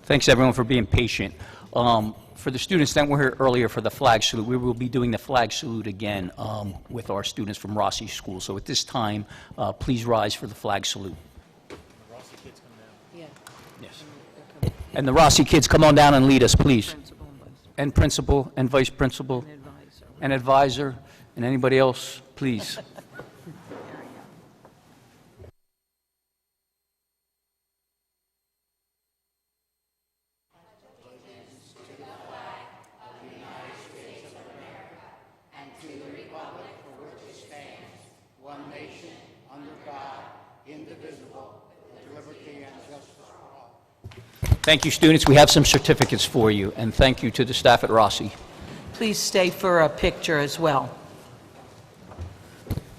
Thanks, everyone, for being patient. For the students that were here earlier for the flag salute, we will be doing the flag salute again with our students from Rossi School. So at this time, please rise for the flag salute. The Rossi kids come down. Yeah. Yes. And the Rossi kids, come on down and lead us, please. Principal and vice And principal and vice principal and advisor. and advisor and anybody else, please. one nation, under God, indivisible, with liberty and justice for all. Thank you, students. We have some certificates for you, and thank you to the staff at Rossi. Please stay for a picture as well.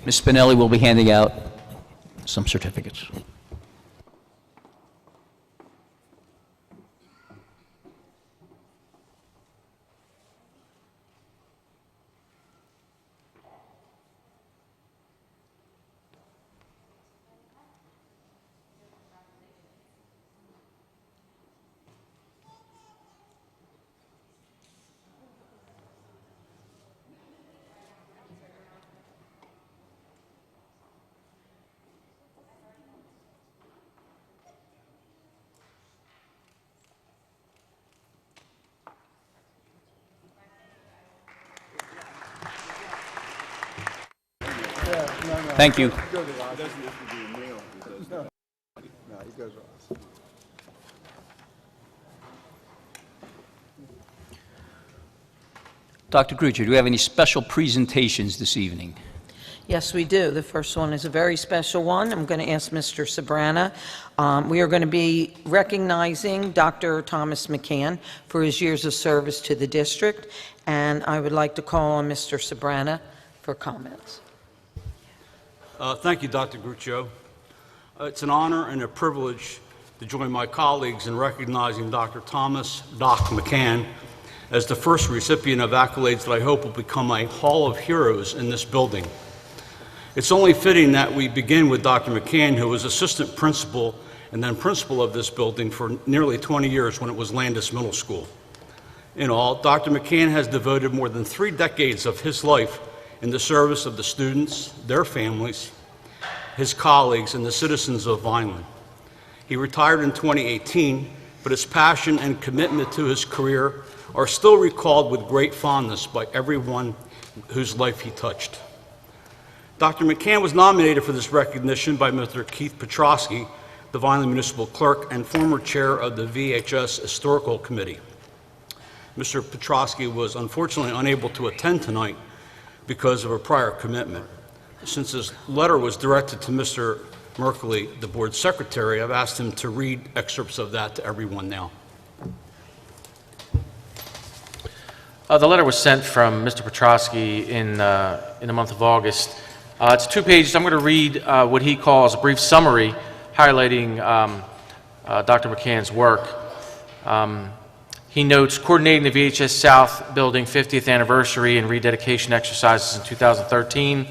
Ms. Spinelli will be handing out some certificates. Thank you. Dr. Grucher, do we have any special presentations this evening? Yes, we do. The first one is a very special one. I'm going to ask Mr. Sabrana. We are going to be recognizing Dr. Thomas McCann for his years of service to the district, and I would like to call on Mr. Sabrana for comments. Thank you, Dr. Gruccio. It's an honor and a privilege to join my colleagues in recognizing Dr. Thomas Doc McCann as the first recipient of accolades that I hope will become a Hall of Heroes in this building. It's only fitting that we begin with Dr. McCann, who was assistant principal and then principal of this building for nearly 20 years when it was Landis Middle School. In all, Dr. McCann has devoted more than 3 decades of his life in the service of the students, their families, his colleagues, and the citizens of Vineland. He retired in 2018, but his passion and commitment to his career are still recalled with great fondness by everyone whose life he touched. Dr. McCann was nominated for this recognition by Mr. Keith Petrosky, the Vineland Municipal Clerk and former chair of the VHS Historical Committee. Mr. Petrosky was unfortunately unable to attend tonight because of a prior commitment. Since his letter was directed to Mr. Merkley, the board secretary, I've asked him to read excerpts of that to everyone now. The letter was sent from Mr. Petrosky in the month of August. It's 2 pages. I'm going to read what he calls a brief summary highlighting Dr. McCann's work. He notes, coordinating the VHS South Building 50th anniversary and rededication exercises in 2013.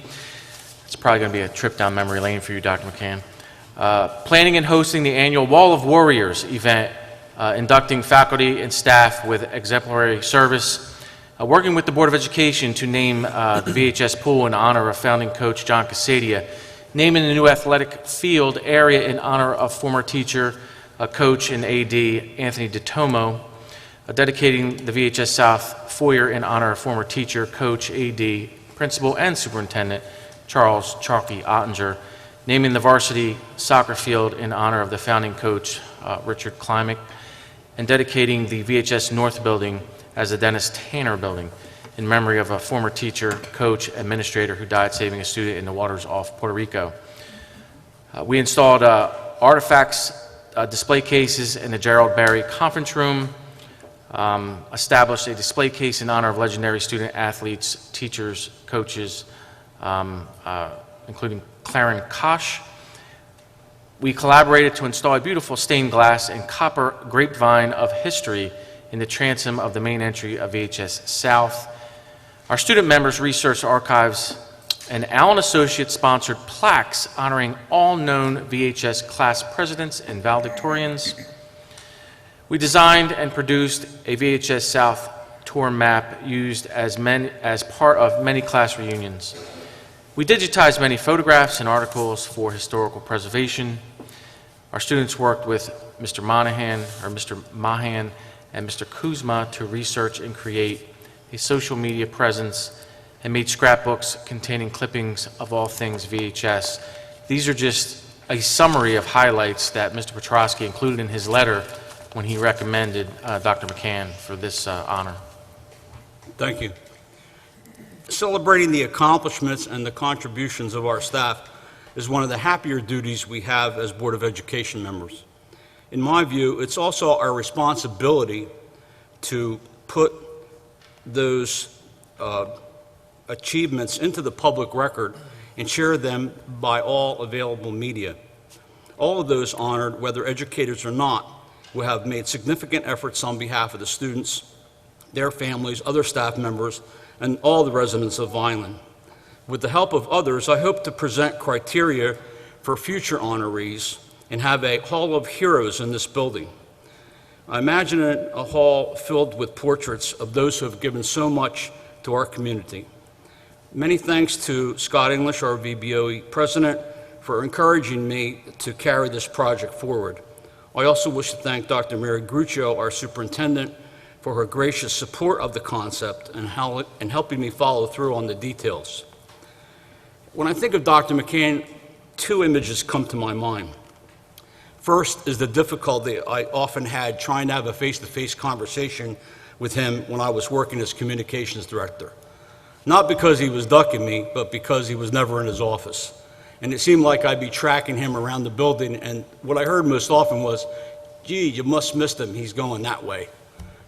It's probably going to be a trip down memory lane for you, Dr. McCann. Planning and hosting the annual Wall of Warriors event, inducting faculty and staff with exemplary service. Working with the Board of Education to name the VHS pool in honor of founding coach John Casadia. Naming the new athletic field area in honor of former teacher, coach, and AD Anthony DeTomo. Dedicating the VHS South foyer in honor of former teacher, coach, AD, principal, and superintendent Charles Chalky Ottinger. Naming the varsity soccer field in honor of the founding coach, Richard Klimek. And dedicating the VHS North building as the Dennis Tanner building in memory of a former teacher, coach, administrator who died saving a student in the waters off Puerto Rico. We installed artifacts, display cases in the Gerald Barry conference room, established a display case in honor of legendary student athletes, teachers, coaches, including Clarence Kosh. We collaborated to install a beautiful stained glass and copper grapevine of history in the transom of the main entry of VHS South. Our student members researched archives and Allen Associates sponsored plaques honoring all known VHS class presidents and valedictorians. We designed and produced a VHS South tour map used as part of many class reunions. We digitized many photographs and articles for historical preservation. Our students worked with Mr. Mahan and Mr. Kuzma to research and create a social media presence and made scrapbooks containing clippings of all things VHS. These are just a summary of highlights that Mr. Petrosky included in his letter when he recommended Dr. McCann for this honor. Thank you. Celebrating the accomplishments and the contributions of our staff is one of the happier duties we have as Board of Education members. In my view, it's also our responsibility to put those achievements into the public record and share them by all available media. All of those honored, whether educators or not, will have made significant efforts on behalf of the students, their families, other staff members, and all the residents of Vineland. With the help of others, I hope to present criteria for future honorees and have a Hall of Heroes in this building. I imagine a hall filled with portraits of those who have given so much to our community. Many thanks to Scott English, our VBOE president, for encouraging me to carry this project forward. I also wish to thank Dr. Mary Gruccio, our superintendent, for her gracious support of the concept and helping me follow through on the details. When I think of Dr. McCann, two images come to my mind. First is the difficulty I often had trying to have a face-to-face conversation with him when I was working as communications director. Not because he was ducking me, but because he was never in his office. And it seemed like I'd be tracking him around the building, and what I heard most often was, gee, you must miss him, he's going that way.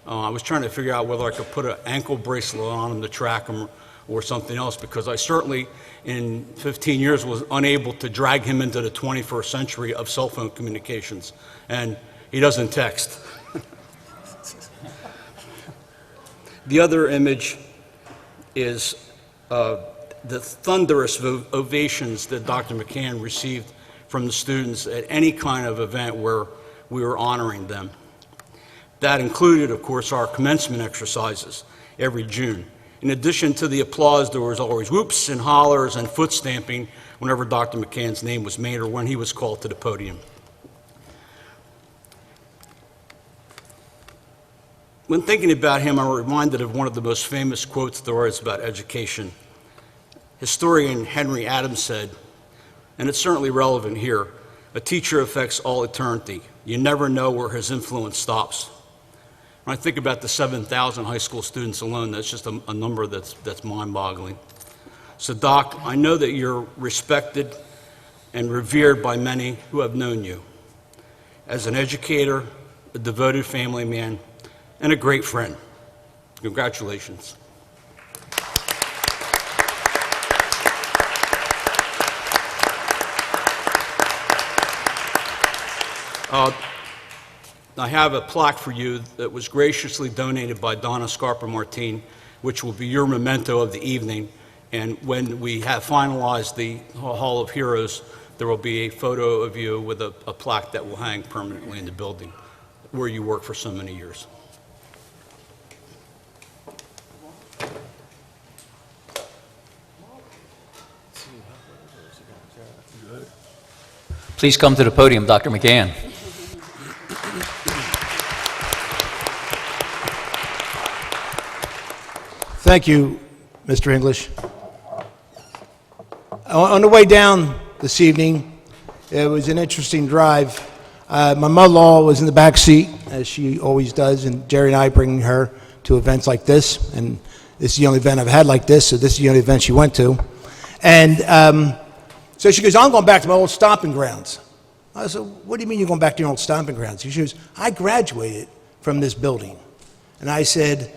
I was trying to figure out whether I could put an ankle bracelet on him to track him or something else, because I certainly, in 15 years, was unable to drag him into the 21st century of cell phone communications. And he doesn't text. The other image is the thunderous ovations that Dr. McCann received from the students at any kind of event where we were honoring them. That included, of course, our commencement exercises every June. In addition to the applause, there was always whoops and hollers and foot stamping whenever Dr. McCann's name was made or when he was called to the podium. When thinking about him, I'm reminded of one of the most famous quotes there is about education. Historian Henry Adams said, and it's certainly relevant here, "A teacher affects all eternity. You never know where his influence stops." When I think about the 7,000 high school students alone, that's just a number that's mind-boggling. So, Doc, I know that you're respected and revered by many who have known you. As an educator, a devoted family man, and a great friend. Congratulations. I have a plaque for you that was graciously donated by Donna Scarpa-Martin, which will be your memento of the evening. And when we have finalized the Hall of Heroes, there will be a photo of you with a plaque that will hang permanently in the building where you worked for so many years. Please come to the podium, Dr. McCann. Thank you, Mr. English. On the way down this evening, it was an interesting drive. My mother-in-law was in the back seat, as she always does, and Jerry and I bring her to events like this, and this is the only event I've had like this, so this is the only event she went to. And so she goes, "I'm going back to my old stomping grounds." I said, "What do you mean you're going back to your old stomping grounds?" She goes, "I graduated from this building." And I said,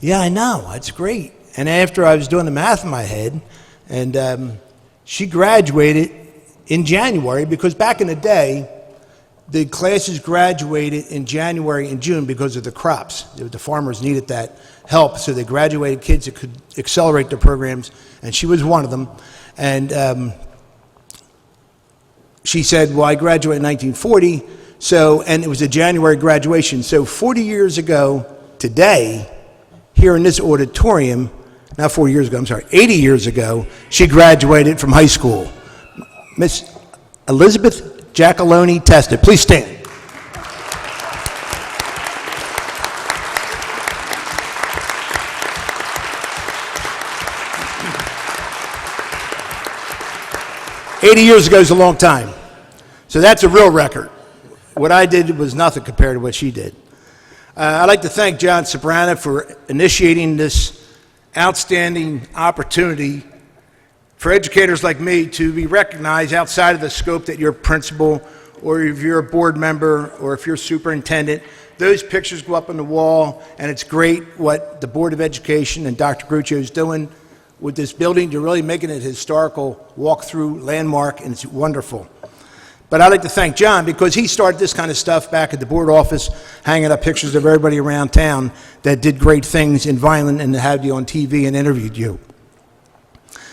"Yeah, I know, it's great." And after I was doing the math in my head, and she graduated in January, because back in the day, the classes graduated in January and June because of the crops. The farmers needed that help, so they graduated kids that could accelerate their programs, and she was one of them. And she said, "Well, I graduated in 1940, So, and it was a January graduation. So 40 years ago today, here in this auditorium, not 40 years ago, I'm sorry, 80 years ago, she graduated from high school. Miss Elizabeth Giacalone Testa. Please stand. "80 years ago is a long time. So that's a real record. What I did was nothing compared to what she did. I'd like to thank John Sobrana for initiating this outstanding opportunity for educators like me to be recognized outside of the scope that you're a principal, or if you're a board member, or if you're superintendent. Those pictures go up on the wall, and it's great what the Board of Education and Dr. Gruccio is doing with this building. You're really making it a historical walk-through landmark, and it's wonderful. But I'd like to thank John because he started this kind of stuff back at the board office, hanging up pictures of everybody around town that did great things in Vineland and had you on TV and interviewed you.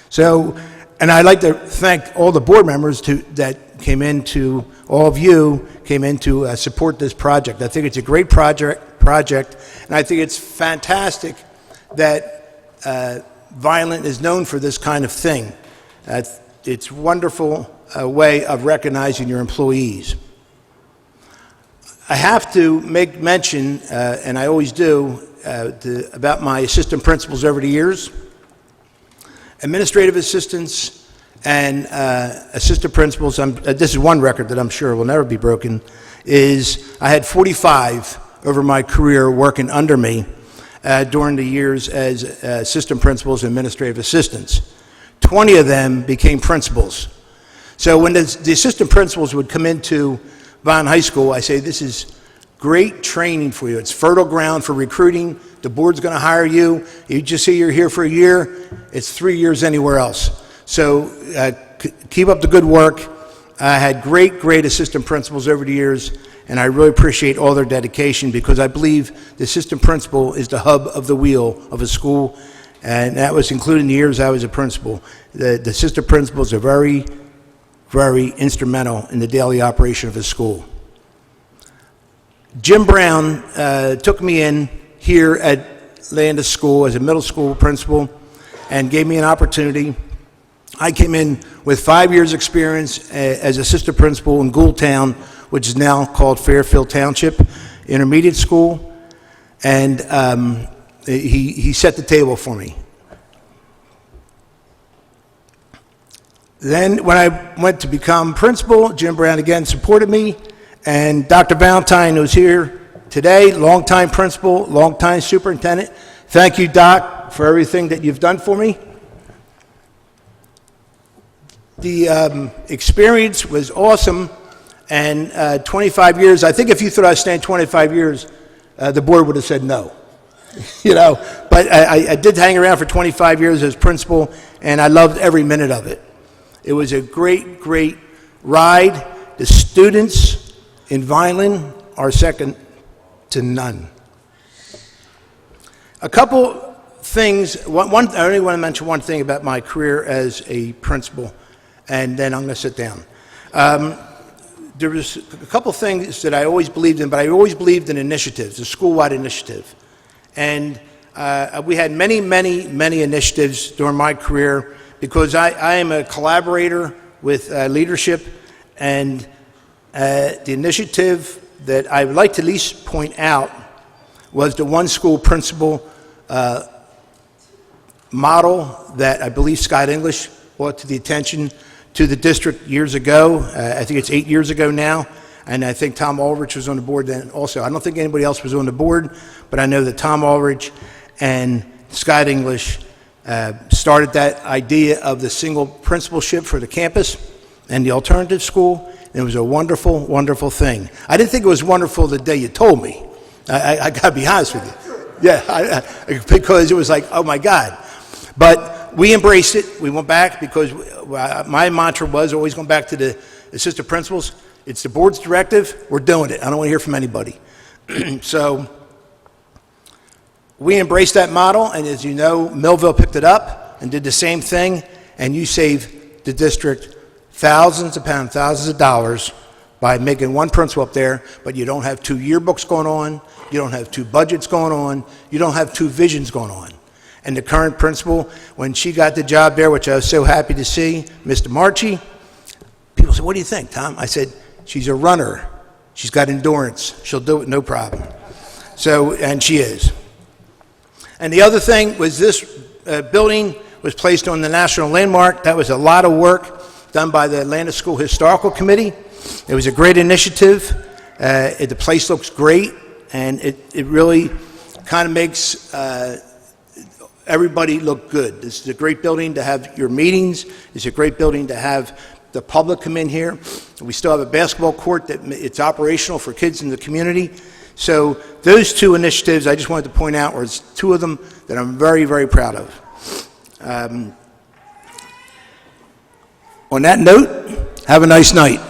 So, and I'd like to thank all the board members that came in to, all of you came in to support this project. I think it's a great project, and I think it's fantastic that Vineland is known for this kind of thing. It's wonderful way of recognizing your employees. I have to make mention, and I always do, about my assistant principals over the years. Administrative assistants and assistant principals, this is one record that I'm sure will never be broken, is I had 45 over my career working under me during the years as assistant principals and administrative assistants. 20 of them became principals. So when the assistant principals would come into Vineland High School, I say, this is great training for you. It's fertile ground for recruiting. The board's going to hire you. You just say you're here for a year. It's 3 years anywhere else. So keep up the good work. I had great assistant principals over the years, and I really appreciate all their dedication because I believe the assistant principal is the hub of the wheel of a school, and that was including the years I was a principal. The assistant principals are very instrumental in the daily operation of a school. Jim Brown took me in here at Landis School as a middle school principal and gave me an opportunity. I came in with 5 years experience as assistant principal in Ghoultown, which is now called Fairfield Township Intermediate School, and he set the table for me. Then when I went to become principal, Jim Brown again supported me, and Dr. Valentine, who's here today, longtime principal, longtime superintendent. Thank you, Doc, for everything that you've done for me. The experience was awesome, and 25 years, I think if you thought I was staying 25 years, the board would have said no. You know, but I did hang around for 25 years as principal, and I loved every minute of it. It was a great ride. The students in Vineland are second to none. A couple things, I only want to mention one thing about my career as a principal, and then I'm going to sit down. There was a couple things that I always believed in, but I always believed in initiatives, a school-wide initiative. And we had many initiatives during my career because I am a collaborator with leadership, and the initiative that I would like to at least point out was the one school principal model that I believe Scott English brought to the attention to the district years ago. I think it's 8 years ago now, and I think Tom Ulrich was on the board then also. I don't think anybody else was on the board, but I know that Tom Ulrich and Scott English started that idea of the single principalship for the campus and the alternative school, and it was a wonderful thing. I didn't think it was wonderful the day you told me. I got to be honest with you. Yeah, because it was like, oh my God. But we embraced it. We went back because my mantra was always going back to the assistant principals. It's the board's directive. We're doing it. I don't want to hear from anybody. So we embraced that model, and as you know, Millville picked it up and did the same thing, and you saved the district thousands of pounds, thousands of dollars by making one principal up there, but you don't have two yearbooks going on, you don't have two budgets going on, you don't have two visions going on. And the current principal, when she got the job there, which I was so happy to see, Mr. Marchi, people said, what do you think, Tom? I said, she's a runner. She's got endurance. She'll do it, no problem. So, and she is. And the other thing was this building was placed on the National Landmark. That was a lot of work done by the Atlanta School Historical Committee. It was a great initiative. The place looks great, and it really kind of makes everybody look good. This is a great building to have your meetings. It's a great building to have the public come in here. We still have a basketball court that it's operational for kids in the community. So those two initiatives I just wanted to point out were two of them that I'm very, very proud of. On that note, have a nice night.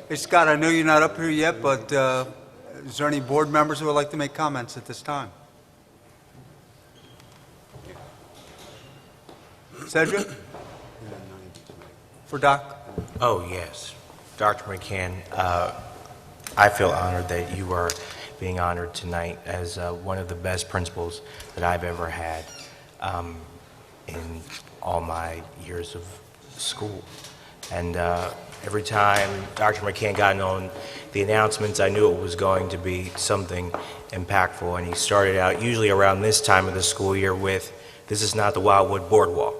Hey, Scott, I know you're not up here yet, but is there any board members who would like to make comments at this time? Cedric? For Doc? Oh, yes. Dr. McCann, I feel honored that you are being honored tonight as one of the best principals that I've ever had in all my years of school. And every time Dr. McCann got on the announcements, I knew it was going to be something impactful. And he started out usually around this time of the school year with, "This is not the Wildwood Boardwalk."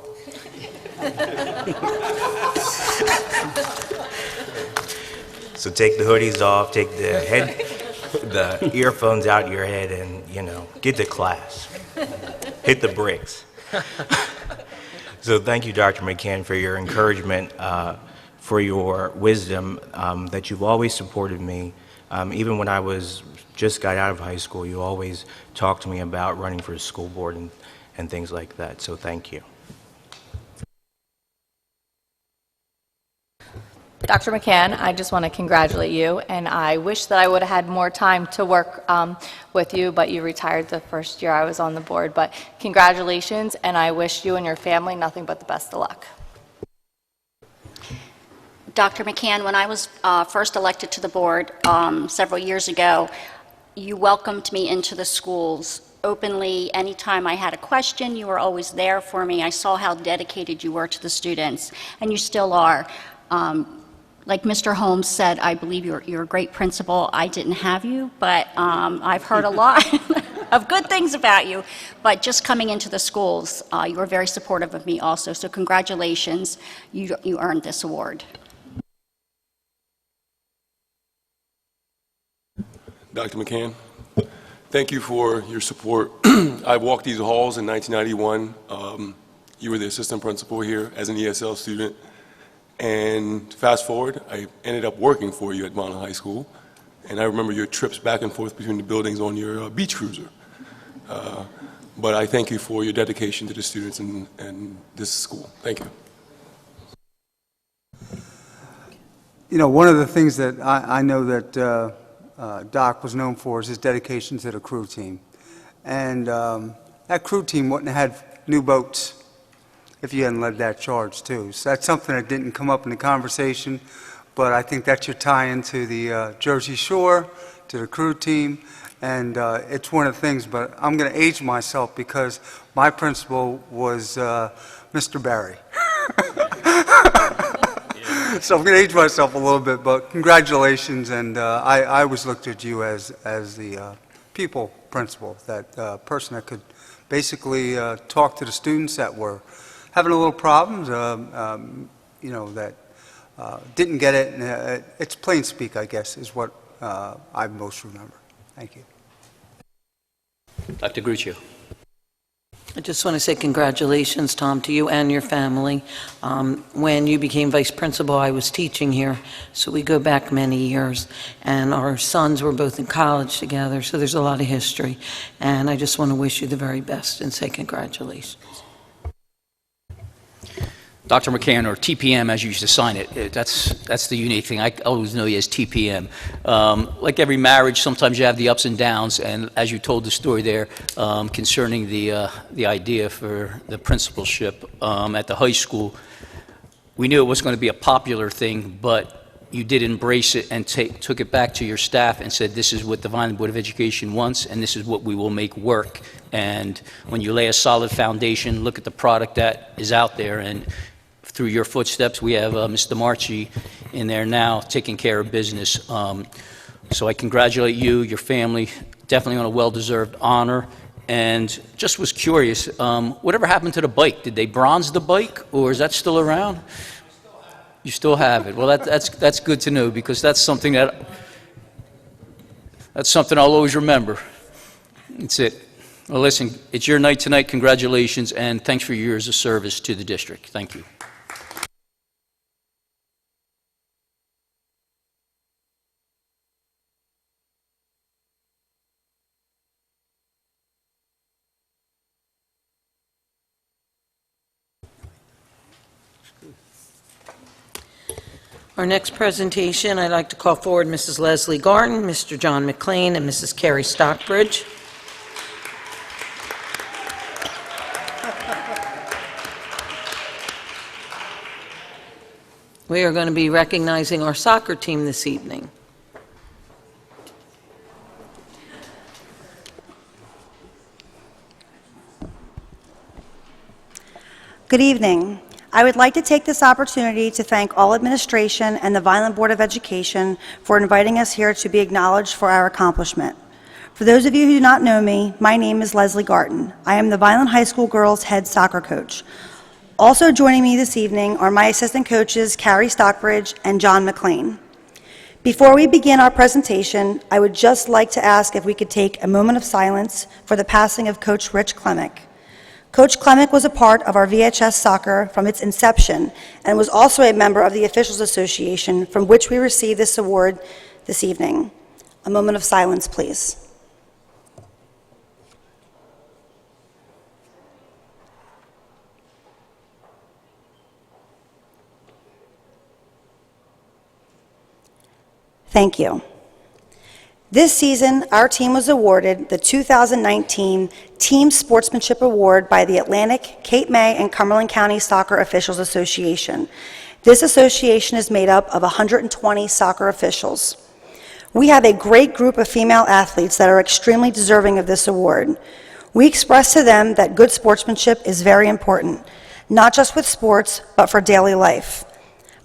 So take the hoodies off, take the earphones out your head, and, get to class. Hit the bricks. So thank you, Dr. McCann, for your encouragement, for your wisdom, that you've always supported me. Even when I just got out of high school, you always talked to me about running for the school board and things like that. So thank you. Dr. McCann, I just want to congratulate you, and I wish that I would have had more time to work with you, but you retired the first year I was on the board. But congratulations, and I wish you and your family nothing but the best of luck. Dr. McCann, when I was first elected to the board several years ago, you welcomed me into the schools openly. Anytime I had a question, you were always there for me. I saw how dedicated you were to the students, and you still are. Like Mr. Holmes said, I believe you're a great principal. I didn't have you, but I've heard a lot of good things about you. But just coming into the schools, you were very supportive of me also. So congratulations, you earned this award. Dr. McCann, thank you for your support. I walked these halls in 1991. You were the assistant principal here as an ESL student. And fast forward, I ended up working for you at Mount High School. And I remember your trips back and forth between the buildings on your beach cruiser. But I thank you for your dedication to the students and this school. Thank you. You know, one of the things that I know that Doc was known for is his dedication to the crew team. And that crew team wouldn't have had new boats if you hadn't led that charge, too. So that's something that didn't come up in the conversation, but I think that's your tie-in to the Jersey Shore, to the crew team, and it's one of the things, but I'm going to age myself because my principal was Mr. Barry. So I'm going to age myself a little bit, but congratulations, and I always looked at you as the pupil principal, that person that could basically talk to the students that were having a little problems, that didn't get it. And, it's plain speak, I guess, is what I most remember. Thank you. Dr. Gruccio. I just want to say congratulations, Tom, to you and your family. When you became vice principal, I was teaching here, so we go back many years. And our sons were both in college together, so there's a lot of history. And I just want to wish you the very best and say congratulations. Dr. McCann, or TPM as you used to sign it, that's the unique thing. I always know you as TPM. Like every marriage, sometimes you have the ups and downs, and as you told the story there concerning the idea for the principalship at the high school, we knew it was going to be a popular thing, but you did embrace it and took it back to your staff and said, this is what the Vineland Board of Education wants, and this is what we will make work. And when you lay a solid foundation, look at the product that is out there, and through your footsteps, we have Mr. Marchi in there now taking care of business. So I congratulate you, your family, definitely on a well-deserved honor. And just was curious, whatever happened to the bike? Did they bronze the bike, or is that still around? You still have it. Well, that's good to know, because that's something I'll always remember. That's it. Well, listen, it's your night tonight. Congratulations, and thanks for your years of service to the district. Thank you. Our next presentation, I'd like to call forward Mrs. Leslie Garton, Mr. John McLean, and Mrs. Carrie Stockbridge. We are going to be recognizing our soccer team this evening. Good evening. I would like to take this opportunity to thank all administration and the Vineland Board of Education for inviting us here to be acknowledged for our accomplishment. For those of you who do not know me, my name is Leslie Garton. I am the Vineland High School girls head soccer coach. Also joining me this evening are my assistant coaches, Carrie Stockbridge and John McLean. Before we begin our presentation, I would just like to ask if we could take a moment of silence for the passing of Coach Rich Klemick. Coach Klemick was a part of our VHS soccer from its inception and was also a member of the Officials Association, from which we received this award this evening. A moment of silence, please. Thank you. This season, our team was awarded the 2019 Team Sportsmanship Award by the Atlantic, Cape May, and Cumberland County Soccer Officials Association. This association is made up of 120 soccer officials. We have a great group of female athletes that are extremely deserving of this award. We express to them that good sportsmanship is very important, not just with sports, but for daily life.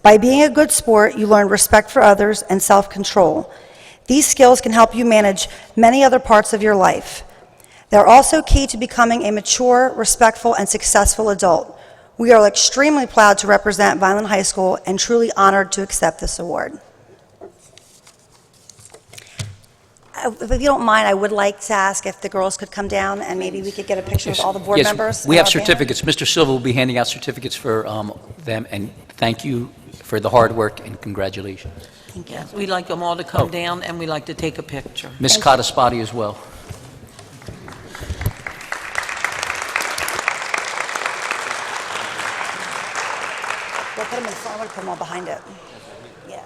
By being a good sport, you learn respect for others and self-control. These skills can help you manage many other parts of your life. They're also key to becoming a mature, respectful, and successful adult. We are extremely proud to represent Vineland High School and truly honored to accept this award. If you don't mind, I would like to ask if the girls could come down and maybe we could get a picture with all the board members. We have certificates. Mr. Silva will be handing out certificates for them, and thank you for the hard work and congratulations. Thank you. We'd like them all to come down, and we'd like to take a picture. Ms. Cottaspati as well. We'll put them in front, we'll put them all behind it. Yeah.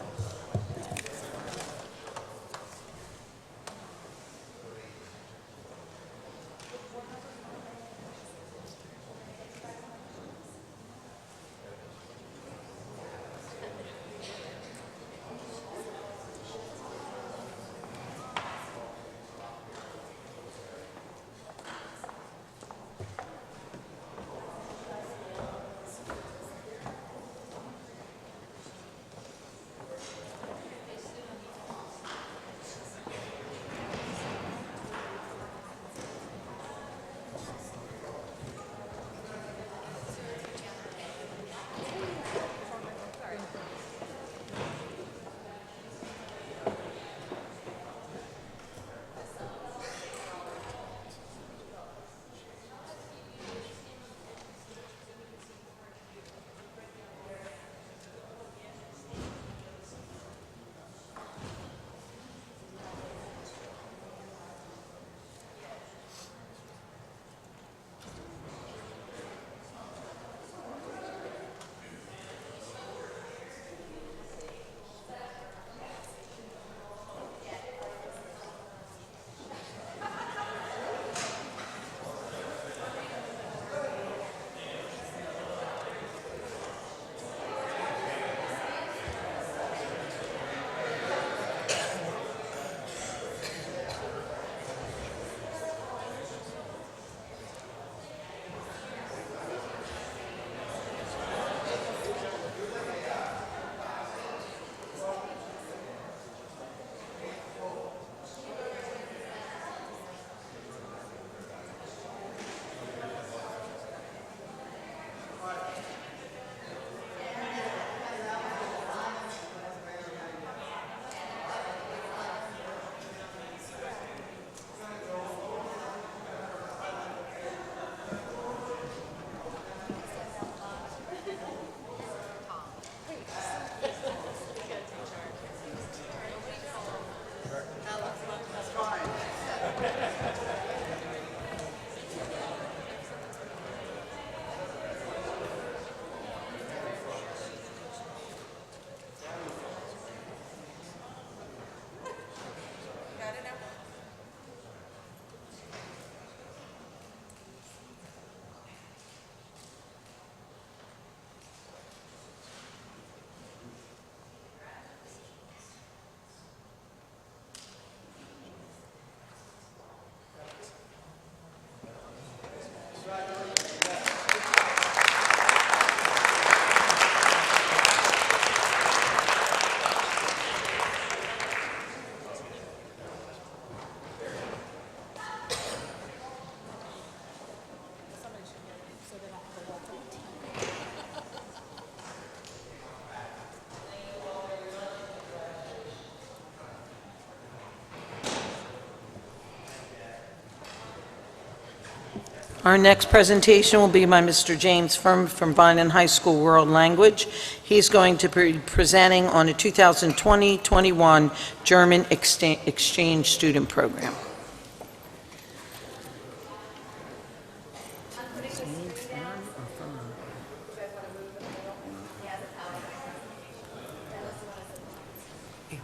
Our next presentation will be by Mr. James Firm from Vineland High School World Language. He's going to be presenting on a 2020-21 German exchange student program.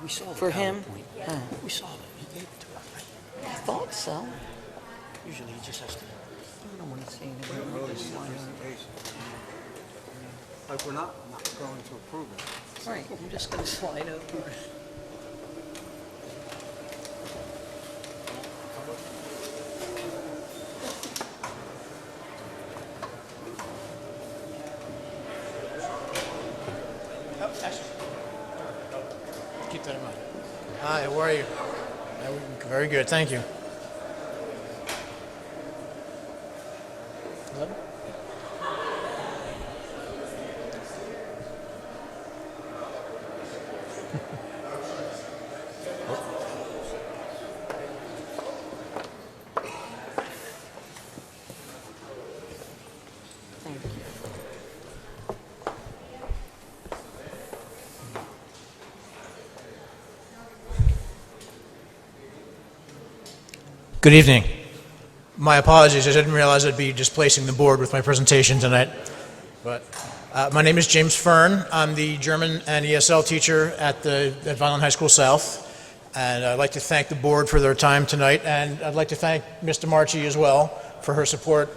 We saw the For him? PowerPoint. Oh. We saw it. He gave it to us, right? I thought so. Usually he just has to. I don't want to say anything. Like, we're not going to approve it. Right, I'm just going to slide over. Keep that in mind. Hi, how are you? Very good, thank you. Hello? Thank you. Good evening. My apologies, I didn't realize I'd be displacing the board with my presentation tonight. But my name is James Fern. I'm the German and ESL teacher at Vineland High School South. And I'd like to thank the board for their time tonight. And I'd like to thank Mr. Marchi as well for her support,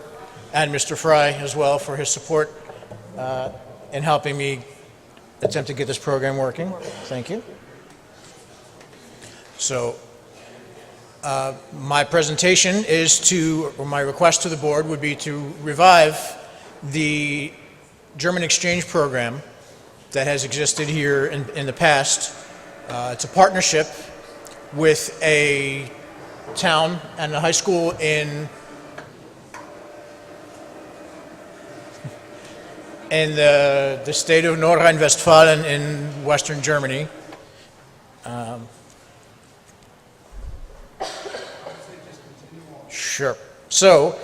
and Mr. Fry as well for his support in helping me attempt to get this program working. Thank you. So, my presentation is or my request to the board would be to revive the German exchange program that has existed here in the past. It's a partnership with a town and a high school in the state of Nordrhein-Westfalen in Western Germany. Sure. So,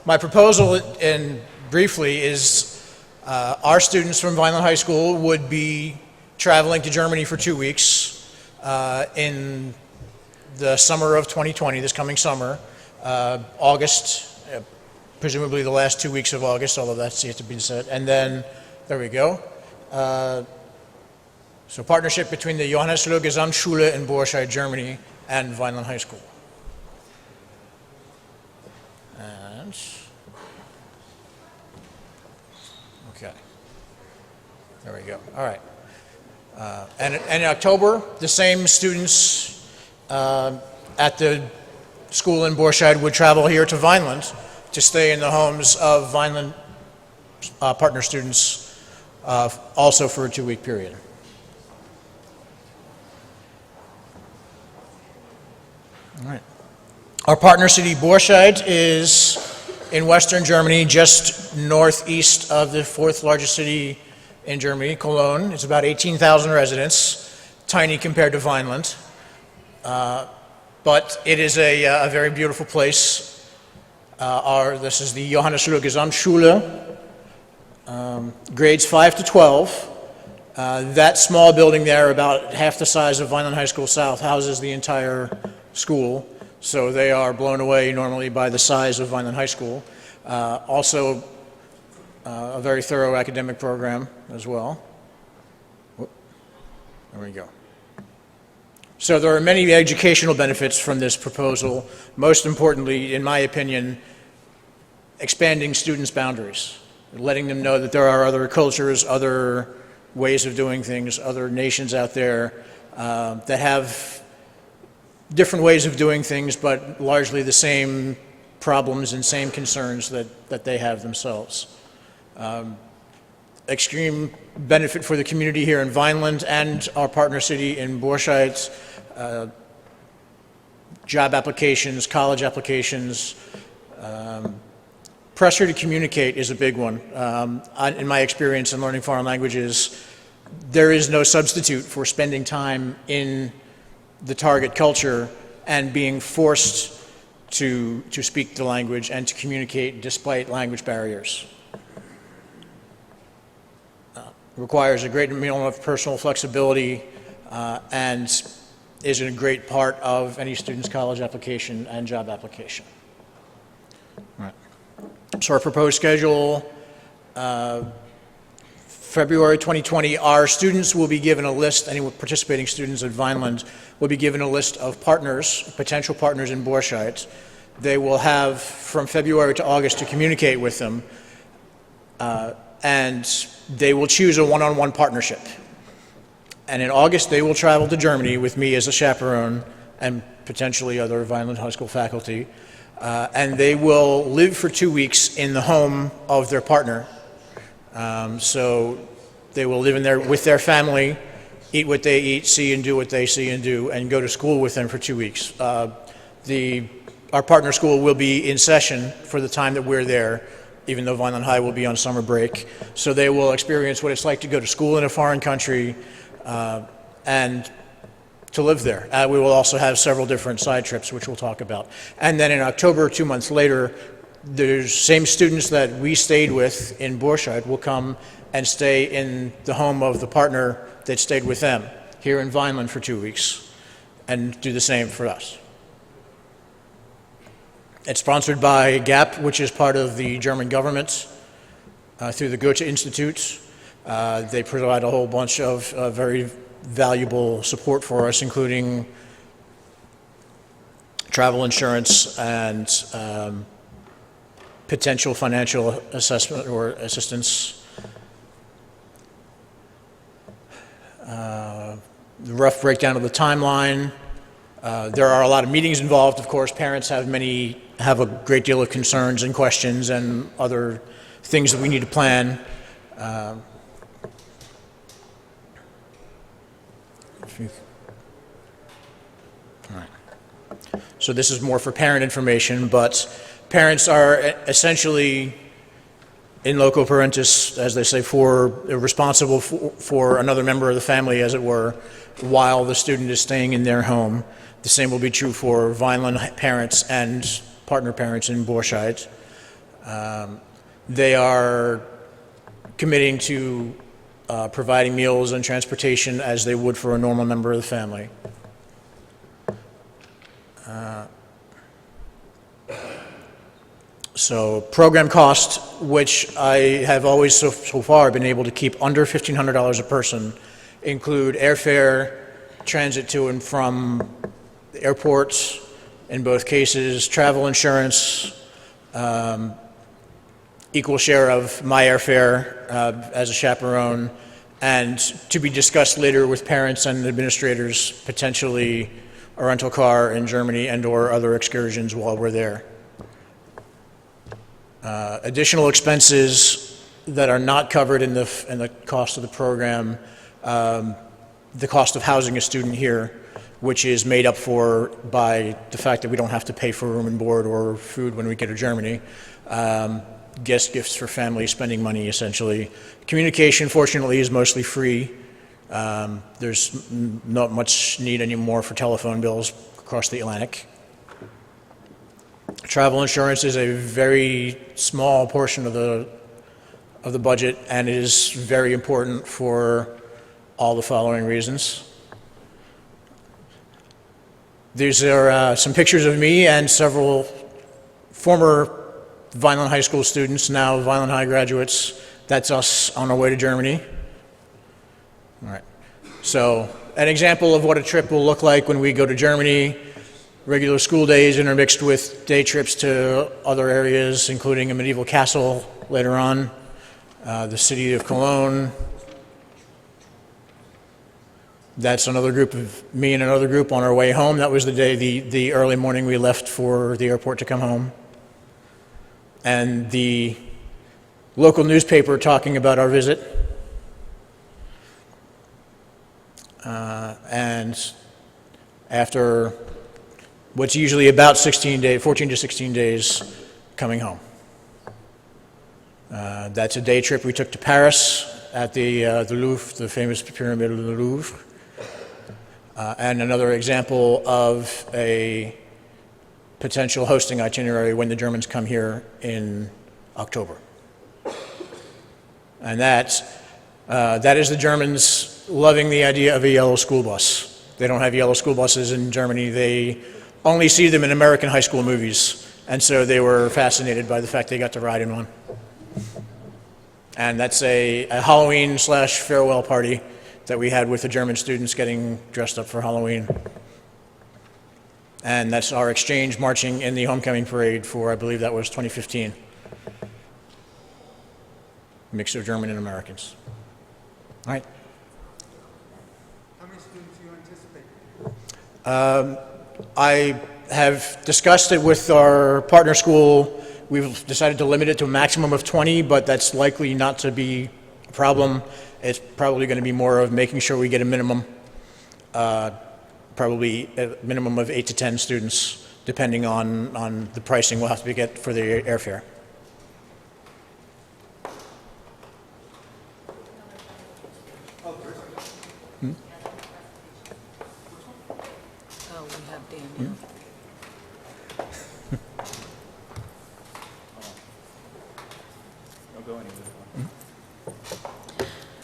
my proposal, and briefly, is our students from Vineland High School would be traveling to Germany for 2 weeks in the summer of 2020, this coming summer, August, presumably the last 2 weeks of August, although that's yet to be said. And then, there we go. So, partnership between the Johannesloh Gesamtschule in Borscheid, Germany, and Vineland High School. Okay, there we go. All right. And in October, the same students at the school in Borscheid would travel here to Vineland to stay in the homes of Vineland partner students also for a 2-week period. All right. Our partner city, Borscheid, is in Western Germany, just northeast of the 4th largest city in Germany, Cologne. It's about 18,000 residents, tiny compared to Vineland. But it is a very beautiful place. This is the Johannesloh Gesamtschule, grades 5 to 12. That small building there, about half the size of Vineland High School South, houses the entire school. So they are blown away normally by the size of Vineland High School. Also, a very thorough academic program as well. Whoop. There we go. So there are many educational benefits from this proposal. Most importantly, in my opinion, expanding students' boundaries, letting them know that there are other cultures, other ways of doing things, other nations out there that have different ways of doing things, but largely the same problems and same concerns that they have themselves. Extreme benefit for the community here in Vineland and our partner city in Borscheid. Job applications, college applications. Pressure to communicate is a big one. In my experience in learning foreign languages, there is no substitute for spending time in the target culture and being forced to speak the language and to communicate despite language barriers. Requires a great amount of personal flexibility and is a great part of any student's college application and job application. All right. So our proposed schedule, February 2020, our students will be given a list, any participating students at Vineland will be given a list of partners, potential partners in Borchardt. They will have from February to August to communicate with them, and they will choose a one-on-one partnership. And in August, they will travel to Germany with me as a chaperone and potentially other Vineland High School faculty. And they will live for 2 weeks in the home of their partner. So they will live in there with their family, eat what they eat, see and do what they see and do, and go to school with them for 2 weeks. Our partner school will be in session for the time that we're there, even though Vineland High will be on summer break. So they will experience what it's like to go to school in a foreign country and to live there. We will also have several different side trips, which we'll talk about. And then in October, 2 months later, the same students that we stayed with in Borchardt will come and stay in the home of the partner that stayed with them here in Vineland for 2 weeks and do the same for us. It's sponsored by GAP, which is part of the German government through the Goethe Institute. They provide a whole bunch of very valuable support for us, including travel insurance and potential financial assessment or assistance. The rough breakdown of the timeline. There are a lot of meetings involved, of course. Parents have a great deal of concerns and questions and other things that we need to plan. All right. So this is more for parent information, but parents are essentially in loco parentis, as they say, responsible for another member of the family, as it were, while the student is staying in their home. The same will be true for Vineland parents and partner parents in Borchardt. They are committing to providing meals and transportation as they would for a normal member of the family. So program cost, which I have always so far been able to keep under $1,500 a person, include airfare, transit to and from the airports in both cases, travel insurance, equal share of my airfare as a chaperone, and to be discussed later with parents and administrators, potentially a rental car in Germany and or other excursions while we're there. Additional expenses that are not covered in the cost of the program, the cost of housing a student here, which is made up for by the fact that we don't have to pay for room and board or food when we get to Germany. Guest gifts for families, spending money essentially. Communication, fortunately, is mostly free. There's not much need anymore for telephone bills across the Atlantic. Travel insurance is a very small portion of the budget and is very important for all the following reasons. These are some pictures of me and several former Vineland High School students, now Vineland High graduates. That's us on our way to Germany. All right. So an example of what a trip will look like when we go to Germany. Regular school days intermixed with day trips to other areas, including a medieval castle later on, the city of Cologne. That's another group of me and another group on our way home. That was the day, the early morning we left for the airport to come home. And the local newspaper talking about our visit. And after what's usually about 14 to 16 days, coming home. That's a day trip we took to Paris at the Louvre, the famous Pyramid of the Louvre. And another example of a potential hosting itinerary when the Germans come here in October. And that is the Germans loving the idea of a yellow school bus. They don't have yellow school buses in Germany. They only see them in American high school movies. And so they were fascinated by the fact they got to ride in one. And that's a Halloween/farewell party that we had with the German students getting dressed up for Halloween. And that's our exchange marching in the homecoming parade for, I believe that was 2015. Mix of German and Americans. All right. How many students do you anticipate? I have discussed it with our partner school. We've decided to limit it to a maximum of 20, but that's likely not to be a problem. It's probably going to be more of making sure we get a minimum, probably a minimum of 8 to 10 students, depending on the pricing we'll have to get for the airfare. Oh, we have Daniel.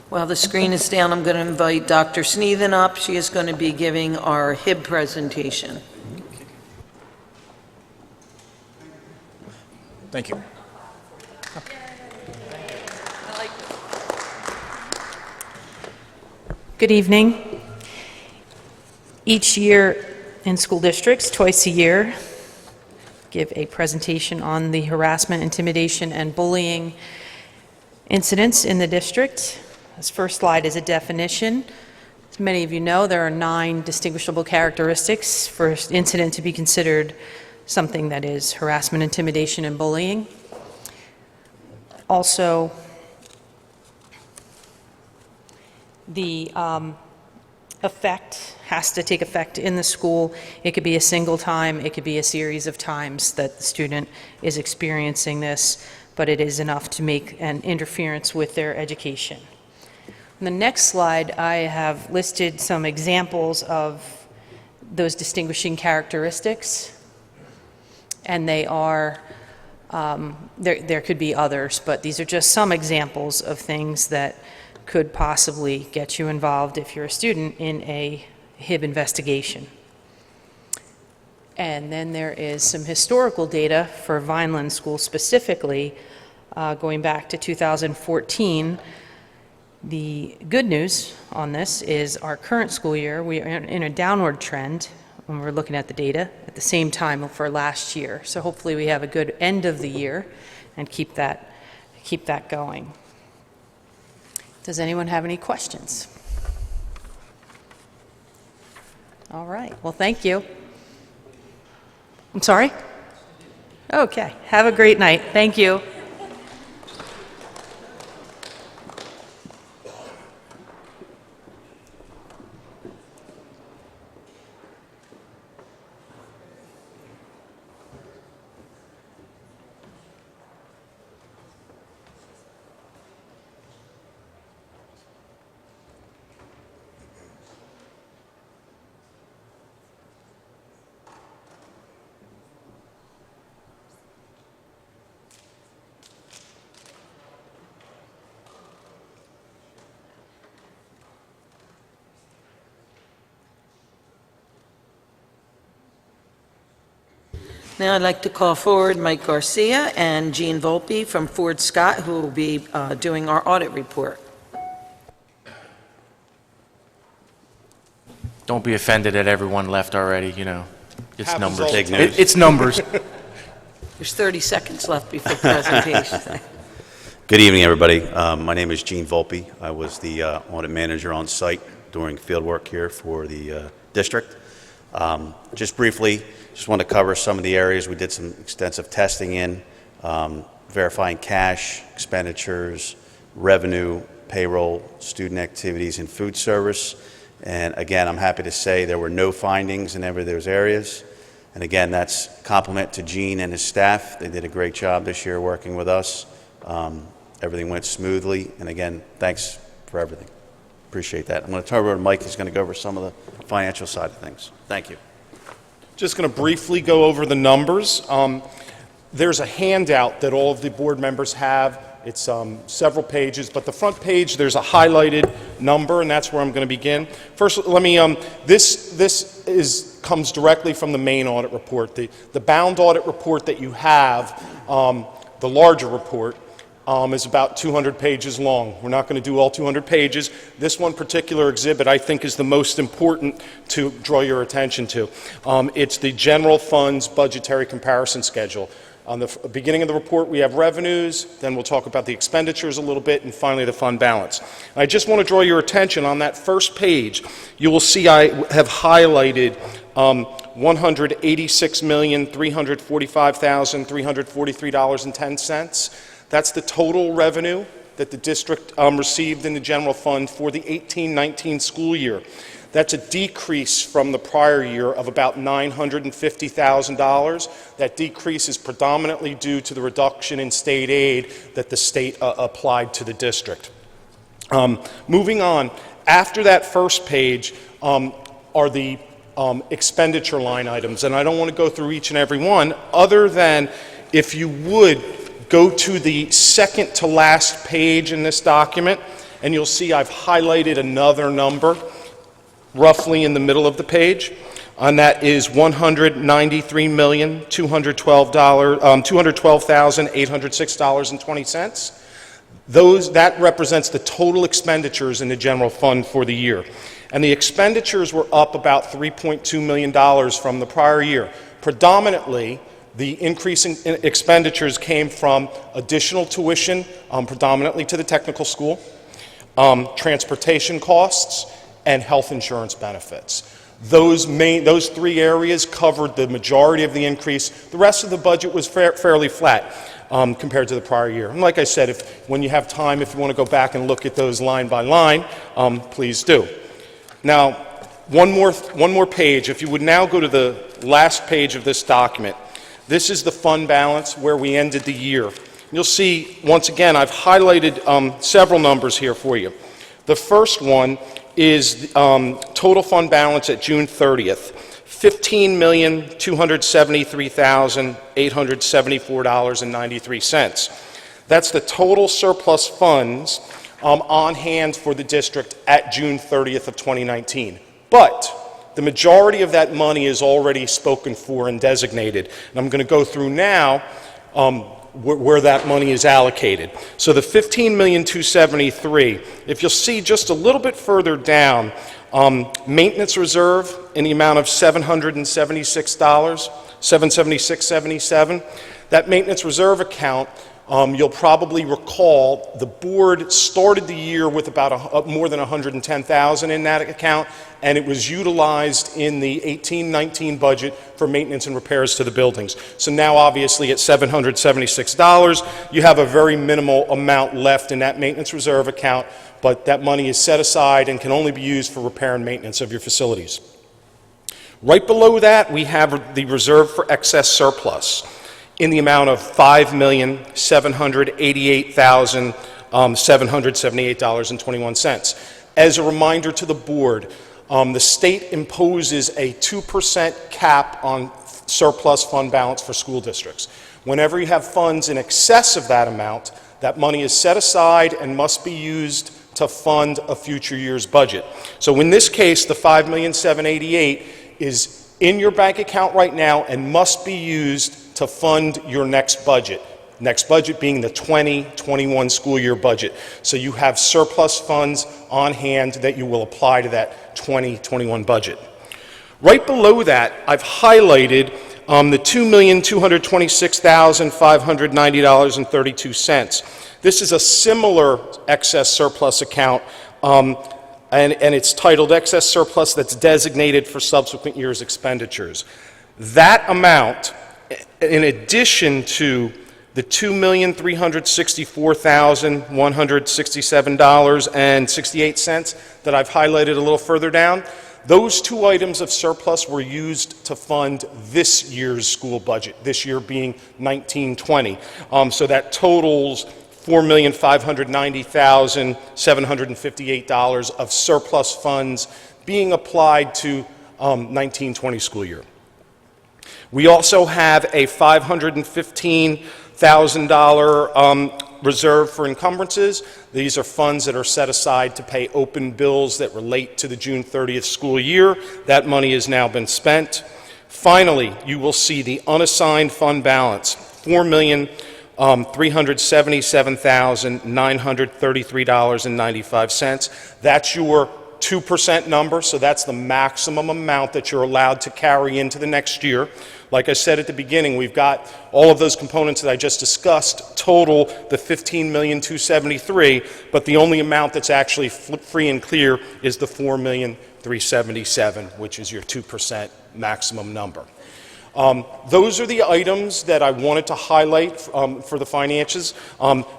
While the screen is down, I'm going to invite Dr. Sneathen up. She is going to be giving our HIB presentation. Thank you. Good evening. Each year in school districts, twice a year, give a presentation on the harassment, intimidation, and bullying incidents in the district. This first slide is a definition. As many of you know, there are 9 distinguishable characteristics for an incident to be considered something that is harassment, intimidation, and bullying. Also, the effect has to take effect in the school. It could be a single time, it could be a series of times that the student is experiencing this, but it is enough to make an interference with their education. On the next slide, I have listed some examples of those distinguishing characteristics, and they are, there could be others, but these are just some examples of things that could possibly get you involved if you're a student in a HIB investigation. And then there is some historical data for Vineland School specifically, going back to 2014. The good news on this is our current school year, we are in a downward trend when we're looking at the data at the same time for last year. So hopefully we have a good end of the year and keep that going. Does anyone have any questions? All right, well, thank you. I'm sorry? Okay, have a great night. Thank you. Now I'd like to call forward Mike Garcia and Jean Volpe from Ford Scott, who will be doing our audit report. Don't be offended that everyone left already, you know. It's Happens numbers. all the time. It's numbers. There's 30 seconds left before presentation. Good evening, everybody. My name is Gene Volpe. I was the audit manager on site during field work here for the district. Just briefly, just want to cover some of the areas we did some extensive testing in, verifying cash, expenditures, revenue, payroll, student activities, and food service. And again, I'm happy to say there were no findings in every of those areas. And again, that's compliment to Gene and his staff. They did a great job this year working with us. Everything went smoothly. And again, thanks for everything. Appreciate that. I'm going to turn over to Mike. He's going to go over some of the financial side of things. Thank you. Just going to briefly go over the numbers. There's a handout that all of the board members have. It's several pages, but the front page, there's a highlighted number, and that's where I'm going to begin. First, let me, this comes directly from the main audit report. The bound audit report that you have, the larger report, is about 200 pages long. We're not going to do all 200 pages. This one particular exhibit I think is the most important to draw your attention to. It's the general fund's budgetary comparison schedule. On the beginning of the report, we have revenues, then we'll talk about the expenditures a little bit, and finally the fund balance. I just want to draw your attention on that first page. You will see I have highlighted $186,345,343.10. That's the total revenue that the district received in the general fund for the 18-19 school year. That's a decrease from the prior year of about $950,000. That decrease is predominantly due to the reduction in state aid that the state applied to the district. Moving on, after that first page are the expenditure line items, and I don't want to go through each and every one, other than if you would go to the second to last page in this document, and you'll see I've highlighted another number roughly in the middle of the page, and that is $212,806.20. That represents the total expenditures in the general fund for the year. And the expenditures were up about $3.2 million from the prior year. Predominantly, the increase in expenditures came from additional tuition, predominantly to the technical school, transportation costs, and health insurance benefits. Those three areas covered the majority of the increase. The rest of the budget was fairly flat compared to the prior year. And like I said, when you have time, if you want to go back and look at those line by line, please do. Now, one more page. If you would now go to the last page of this document, this is the fund balance where we ended the year. You'll see, once again, I've highlighted several numbers here for you. The first one is total fund balance at June 30th, $15,273,874.93. That's the total surplus funds on hand for the district at June 30th of 2019. But the majority of that money is already spoken for and designated. And I'm going to go through now where that money is allocated. So the $15,273,000, if you'll see just a little bit further down, maintenance reserve in the amount of $776, $776.77. That maintenance reserve account, you'll probably recall the board started the year with about more than $110,000 in that account, and it was utilized in the 18-19 budget for maintenance and repairs to the buildings. So now obviously at $776, you have a very minimal amount left in that maintenance reserve account, but that money is set aside and can only be used for repair and maintenance of your facilities. Right below that, we have the reserve for excess surplus in the amount of $5,788,778.21. As a reminder to the board, the state imposes a 2% cap on surplus fund balance for school districts. Whenever you have funds in excess of that amount, that money is set aside and must be used to fund a future year's budget. So in this case, the $5,788,000 is in your bank account right now and must be used to fund your next budget. Next budget being the 2021 school year budget. So you have surplus funds on hand that you will apply to that 2021 budget. Right below that, I've highlighted the $2,226,590.32. This is a similar excess surplus account, and it's titled Excess Surplus that's designated for subsequent year's expenditures. That amount, in addition to the $2,364,167.68 that I've highlighted a little further down, those two items of surplus were used to fund this year's school budget, this year being 1920. So that totals $4,590,758 of surplus funds being applied to 1920 school year. We also have a $515,000 reserve for encumbrances. These are funds that are set aside to pay open bills that relate to the June 30th school year. That money has now been spent. Finally, you will see the unassigned fund balance, $4,377,933.95. That's your 2% number, so that's the maximum amount that you're allowed to carry into the next year. Like I said at the beginning, we've got all of those components that I just discussed total the $15,273,000, but the only amount that's actually free and clear is the $4,377,000, which is your 2% maximum number. Those are the items that I wanted to highlight for the finances.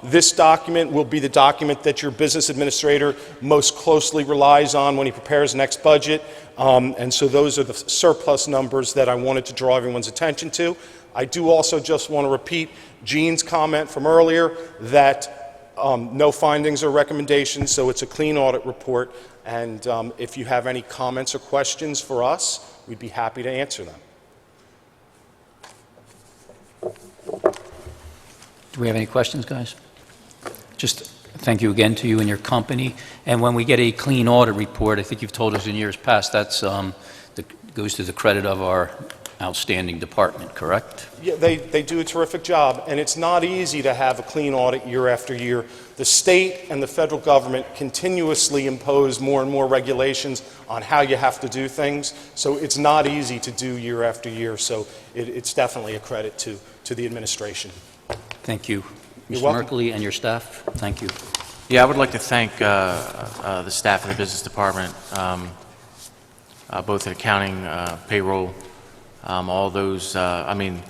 This document will be the document that your business administrator most closely relies on when he prepares the next budget. And so those are the surplus numbers that I wanted to draw everyone's attention to. I do also just want to repeat Jean's comment from earlier that no findings or recommendations, so it's a clean audit report. And if you have any comments or questions for us, we'd be happy to answer them. Do we have any questions, guys? Just thank you again to you and your company. And when we get a clean audit report, I think you've told us in years past, that's goes to the credit of our outstanding department, correct? Yeah, they do a terrific job, and it's not easy to have a clean audit year after year. The state and the federal government continuously impose more and more regulations on how you have to do things, so it's not easy to do year after year, so it's definitely a credit to the administration. Thank you. You're Mr. welcome. Merkley and your staff, thank you. Yeah, I would like to thank the staff in the business department, both in accounting, payroll, all those. I mean,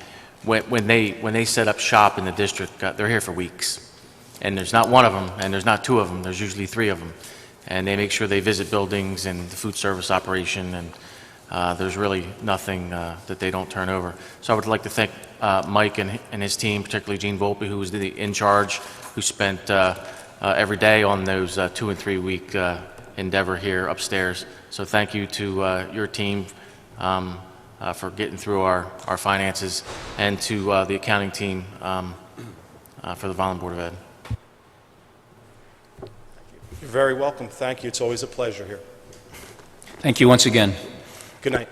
when they set up shop in the district, they're here for weeks, and there's not one of them, and there's not two of them. There's usually three of them, and they make sure they visit buildings and the food service operation, and there's really nothing that they don't turn over. So I would like to thank Mike and his team, particularly Gene Volpe, who was in charge, who spent every day on those 2 and 3 week endeavor here upstairs. So thank you to your team for getting through our finances, and to the accounting team for the Vineland Board of Ed. You're very welcome. Thank you. It's always a pleasure here. Thank you once again. Good night.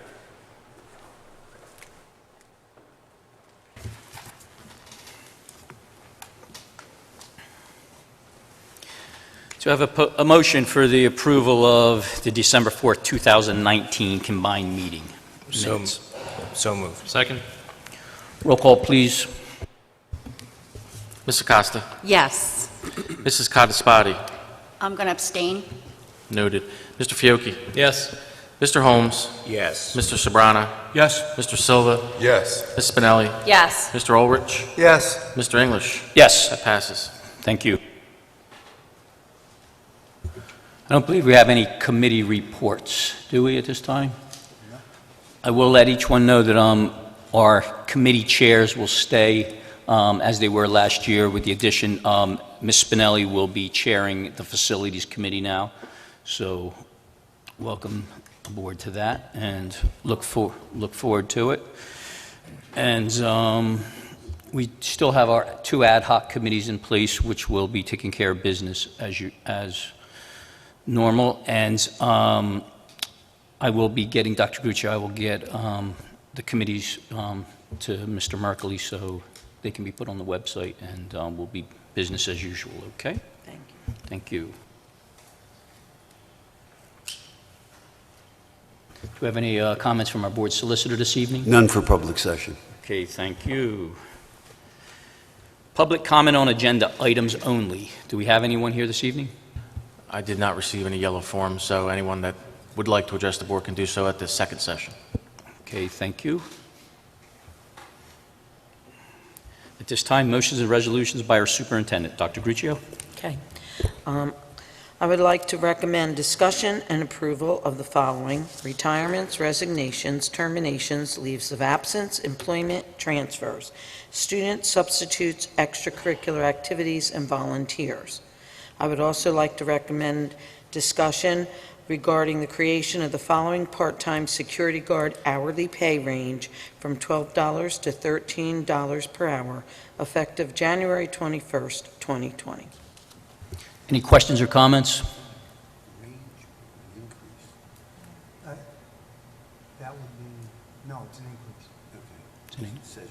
So I have a motion for the approval of the December 4th, 2019 combined meeting minutes. So moved. Second. Roll call, please. Ms. Acosta. Yes. Mrs. Codispoti. I'm going to abstain. Noted. Mr. Fiocchi. Yes. Mr. Holmes. Yes. Mr. Sobrana. Yes. Mr. Silva. Yes. Ms. Spinelli. Yes. Mr. Ulrich. Yes. Mr. English. Yes, That passes. thank you. I don't believe we have any committee reports, do we, at this time? I will let each one know that our committee chairs will stay as they were last year, with the addition, Ms. Spinelli will be chairing the Facilities Committee now. So welcome aboard to that, and look forward to it. And we still have our 2 ad hoc committees in place, which will be taking care of business as normal. And I will be getting, Dr. Gruccio, I will get the committees to Mr. Merkley so they can be put on the website, and will be business as usual, okay? Thank you. Thank you. Do we have any comments from our board solicitor this evening? None for public session. Okay, thank you. Public comment on agenda items only. Do we have anyone here this evening? I did not receive any yellow forms, so anyone that would like to address the board can do so at the second session. Okay, thank you. At this time, motions and resolutions by our superintendent. Dr. Gruccio? Okay. I would like to recommend discussion and approval of the following: retirements, resignations, terminations, leaves of absence, employment, transfers, student substitutes, extracurricular activities, and volunteers. I would also like to recommend discussion regarding the creation of the following part-time security guard hourly pay range from $12 to $13 per hour, effective January 21st, 2020. Any questions or comments? That would be, no, it's an increase. It's an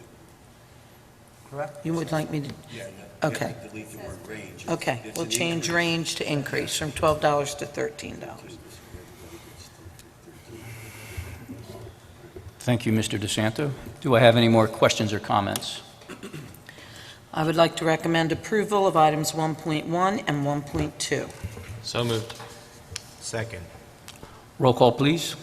Correct? You would like me to? Okay. Okay, we'll change range to increase from $12 to $13. Thank you, Mr. DeSanto. Do I have any more questions or comments? I would like to recommend approval of items 1.1 and 1.2. So moved. Second. Roll call, please.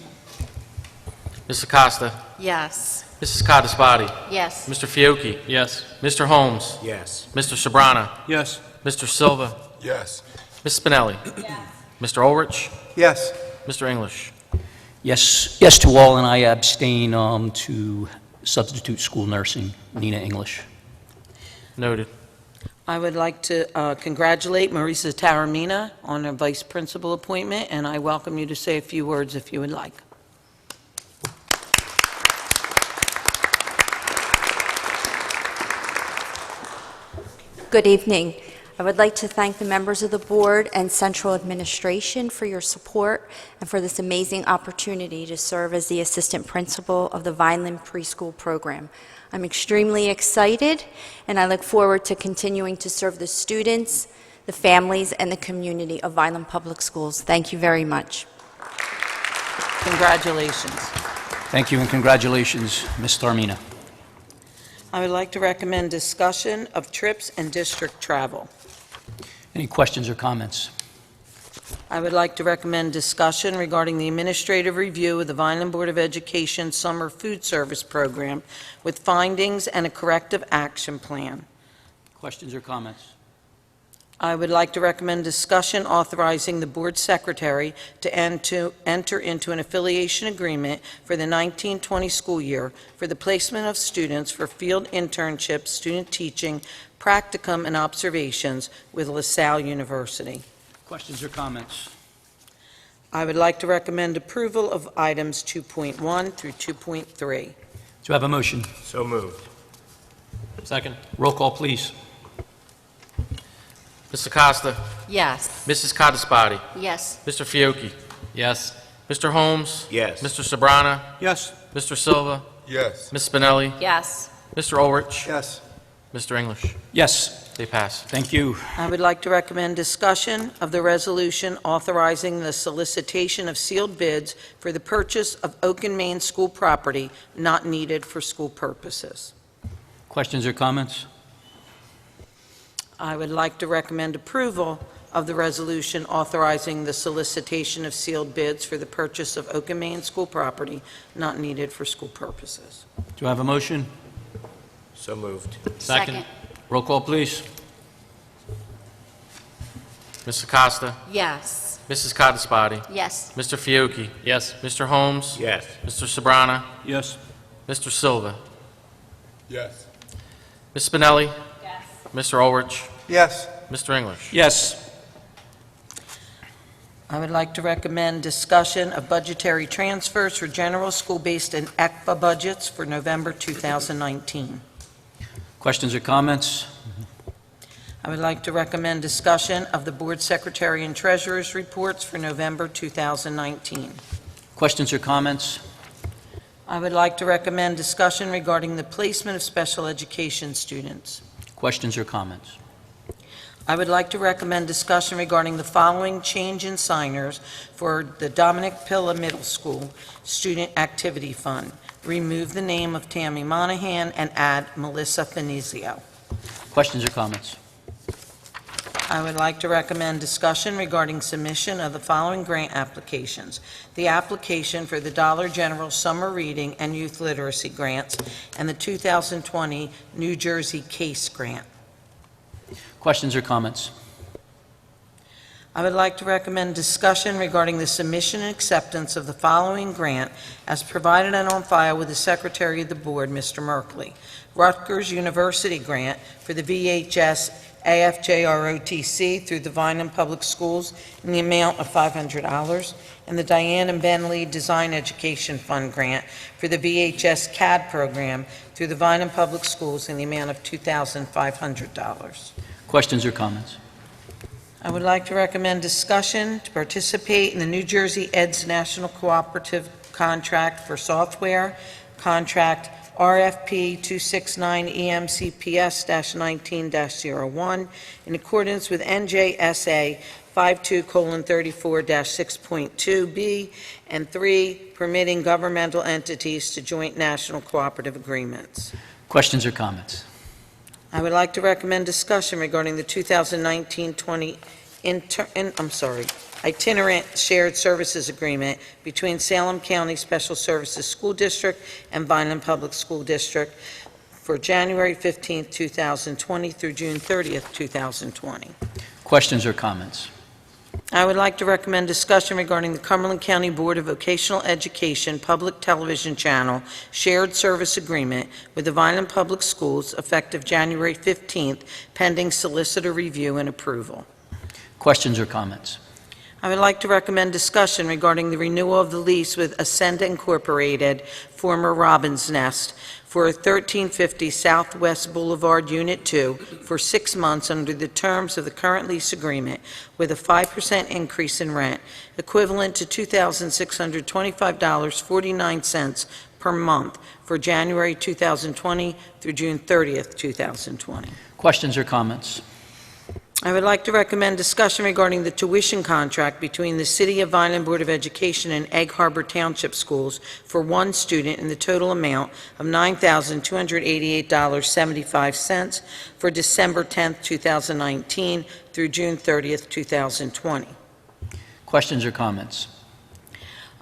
Ms. Acosta. Yes. Mrs. Codisbody. Yes. Mr. Fiocchi. Yes. Mr. Holmes. Yes. Mr. Sobrana. Yes. Mr. Silva. Yes. Ms. Spinelli. Mr. Ulrich. Yes. Mr. English. Yes, yes to all, and I abstain to substitute school nursing, Nina English. Noted. I would like to congratulate Marisa Taramina on her vice principal appointment, and I welcome you to say a few words if you would like. Good evening. I would like to thank the members of the board and central administration for your support and for this amazing opportunity to serve as the assistant principal of the Vineland Preschool Program. I'm extremely excited, and I look forward to continuing to serve the students, the families, and the community of Vineland Public Schools. Thank you very much. Congratulations. Thank you, and congratulations, Ms. Taramina. I would like to recommend discussion of trips and district travel. Any questions or comments? I would like to recommend discussion regarding the administrative review of the Vineland Board of Education Summer Food Service Program with findings and a corrective action plan. Questions or comments? I would like to recommend discussion authorizing the board secretary to enter into an affiliation agreement for the 1920 school year for the placement of students for field internships, student teaching, practicum, and observations with LaSalle University. Questions or comments? I would like to recommend approval of items 2.1 through 2.3. Do I have a motion? So moved. Second. Roll call, please. Ms. Acosta. Yes. Mrs. Codisbody. Yes. Mr. Fiocchi. Yes. Mr. Holmes. Yes. Mr. Sobrana. Yes. Mr. Silva. Yes. Ms. Spinelli. Yes. Mr. Ulrich. Yes. Mr. English. Yes. They pass. Thank you. I would like to recommend discussion of the resolution authorizing the solicitation of sealed bids for the purchase of Oaken Main School property not needed for school purposes. Questions or comments? I would like to recommend approval of the resolution authorizing the solicitation of sealed bids for the purchase of Oaken Main School property not needed for school purposes. Do I have a motion? So moved. Second. Roll call, please. Ms. Acosta. Yes. Mrs. Codisbody. Yes. Mr. Fiocchi. Yes. Mr. Holmes. Yes. Mr. Sobrana. Yes. Mr. Silva. Yes. Ms. Spinelli. Yes. Mr. Ulrich. Yes. Mr. English. Yes. I would like to recommend discussion of budgetary transfers for general school-based and ECFA budgets for November 2019. Questions or comments? I would like to recommend discussion of the board secretary and treasurer's reports for November 2019. Questions or comments? I would like to recommend discussion regarding the placement of special education students. Questions or comments? I would like to recommend discussion regarding the following change in signers for the Dominic Pilla Middle School Student Activity Fund. Remove the name of Tammy Monahan and add Melissa Finizio. Questions or comments? I would like to recommend discussion regarding submission of the following grant applications. The application for the Dollar General Summer Reading and Youth Literacy Grants and the 2020 New Jersey CASE Grant. Questions or comments? I would like to recommend discussion regarding the submission and acceptance of the following grant as provided and on file with the Secretary of the Board, Mr. Merkley. Rutgers University Grant for the VHS AFJROTC through the Vineland Public Schools in the amount of $500, and the Diane and Ben Lee Design Education Fund grant for the VHS CAD program through the Vineland Public Schools in the amount of $2,500. Questions or comments? I would like to recommend discussion to participate in the New Jersey EDS National Cooperative Contract for Software, Contract RFP 269-EMCPS-19-01, in accordance with NJSA 52:34-6.2b, and 3, permitting governmental entities to joint national cooperative agreements. Questions or comments? I would like to recommend discussion regarding the 2019-20 itinerant shared services agreement between Salem County Special Services School District and Vineland Public School District for January 15th, 2020 through June 30th, 2020. Questions or comments? I would like to recommend discussion regarding the Cumberland County Board of Vocational Education Public Television Channel Shared Service Agreement with the Vineland Public Schools effective January 15th, pending solicitor review and approval. Questions or comments? I would like to recommend discussion regarding the renewal of the lease with Ascend Incorporated, former Robin's Nest, for 1350 Southwest Boulevard, Unit 2, for 6 months under the terms of the current lease agreement, with a 5% increase in rent, equivalent to $2,625.49 per month for January 2020 through June 30th, 2020. Questions or comments? I would like to recommend discussion regarding the tuition contract between the City of Vineland Board of Education and Egg Harbor Township Schools for one student in the total amount of $9,288.75 for December 10th, 2019 through June 30th, 2020. Questions or comments?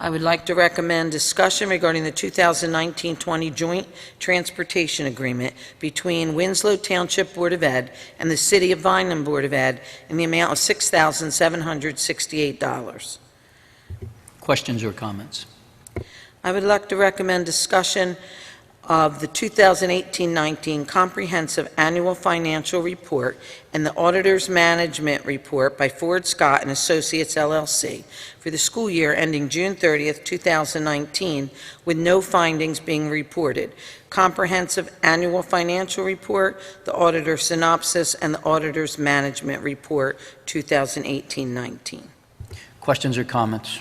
I would like to recommend discussion regarding the 2019-20 Joint Transportation Agreement between Winslow Township Board of Ed and the City of Vineland Board of Ed in the amount of $6,768. Questions or comments? I would like to recommend discussion of the 2018-19 Comprehensive Annual Financial Report and the Auditor's Management Report by Ford Scott and Associates, LLC, for the school year ending June 30th, 2019, with no findings being reported. Comprehensive Annual Financial Report, the Auditor Synopsis, and the Auditor's Management Report 2018-19. Questions or comments?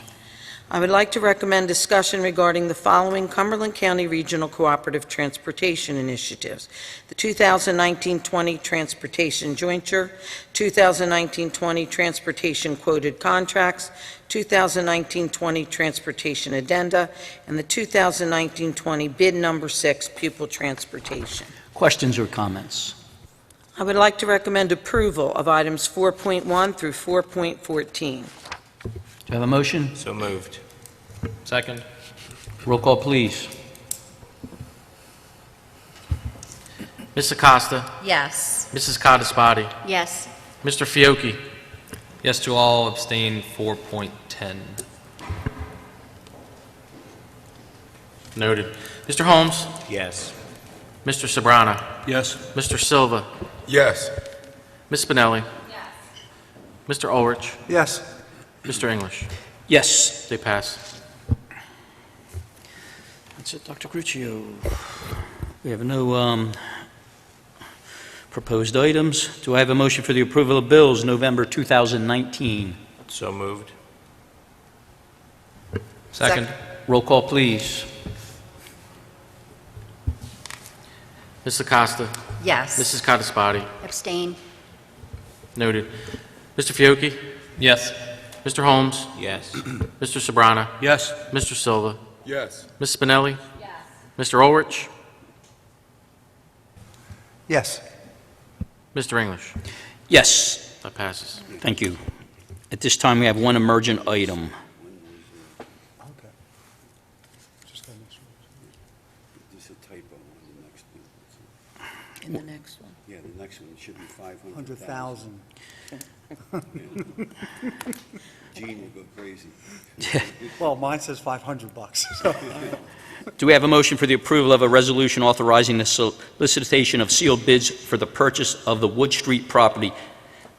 I would like to recommend discussion regarding the following Cumberland County Regional Cooperative Transportation Initiatives: the 2019-20 Transportation Jointure, 2019-20 Transportation Quoted Contracts, 2019-20 Transportation Addenda, and the 2019-20 Bid Number 6 Pupil Transportation. Questions or comments? I would like to recommend approval of items 4.1 through 4.14. Do I have a motion? So moved. Second. Roll call, please. Ms. Acosta. Yes. Mrs. Codispoti. Yes. Mr. Fiocchi. Yes to all, abstain 4.10. Noted. Mr. Holmes. Yes. Mr. Sobrana. Yes. Mr. Silva. Yes. Ms. Spinelli. Yes. Mr. Ulrich. Yes. Mr. English. Yes. They pass. That's it, Dr. Cruccio. We have no proposed items. Do I have a motion for the approval of bills November 2019? So moved. Second. Roll call, please. Ms. Acosta. Yes. Mrs. Codispoti. Abstain. Noted. Mr. Fiocchi. Yes. Mr. Holmes. Yes. Mr. Sobrana. Yes. Mr. Silva. Yes. Ms. Spinelli. Yes. Mr. Ulrich. Yes. Mr. English. Yes. That passes. Thank you. At this time, we have one emergent item. There's a typo on the next one. In the next one. Yeah, the next one should be 100,000. Gene will go crazy. Well, mine says $500. So. Do we have a motion for the approval of a resolution authorizing the solicitation of sealed bids for the purchase of the Wood Street property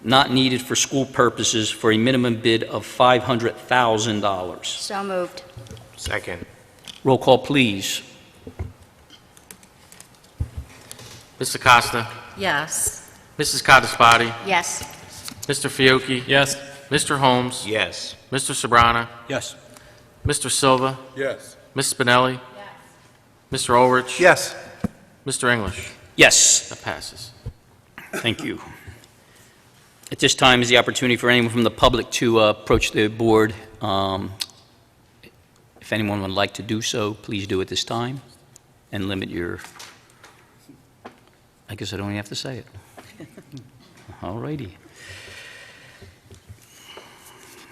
not needed for school purposes for a minimum bid of $500,000? So moved. Second. Roll call, please. Mr. Costa? Yes. Mrs. Codispoti? Yes. Mr. Fiocchi? Yes. Mr. Holmes? Yes. Mr. Sobrana? Yes. Mr. Silva? Yes. Ms. Spinelli? Mr. Ulrich? Yes. Mr. English? Yes. That passes. Thank you. At this time is the opportunity for anyone from the public to approach the board. If anyone would like to do so, please do at this time and limit your, I guess I don't even have to say it. All righty.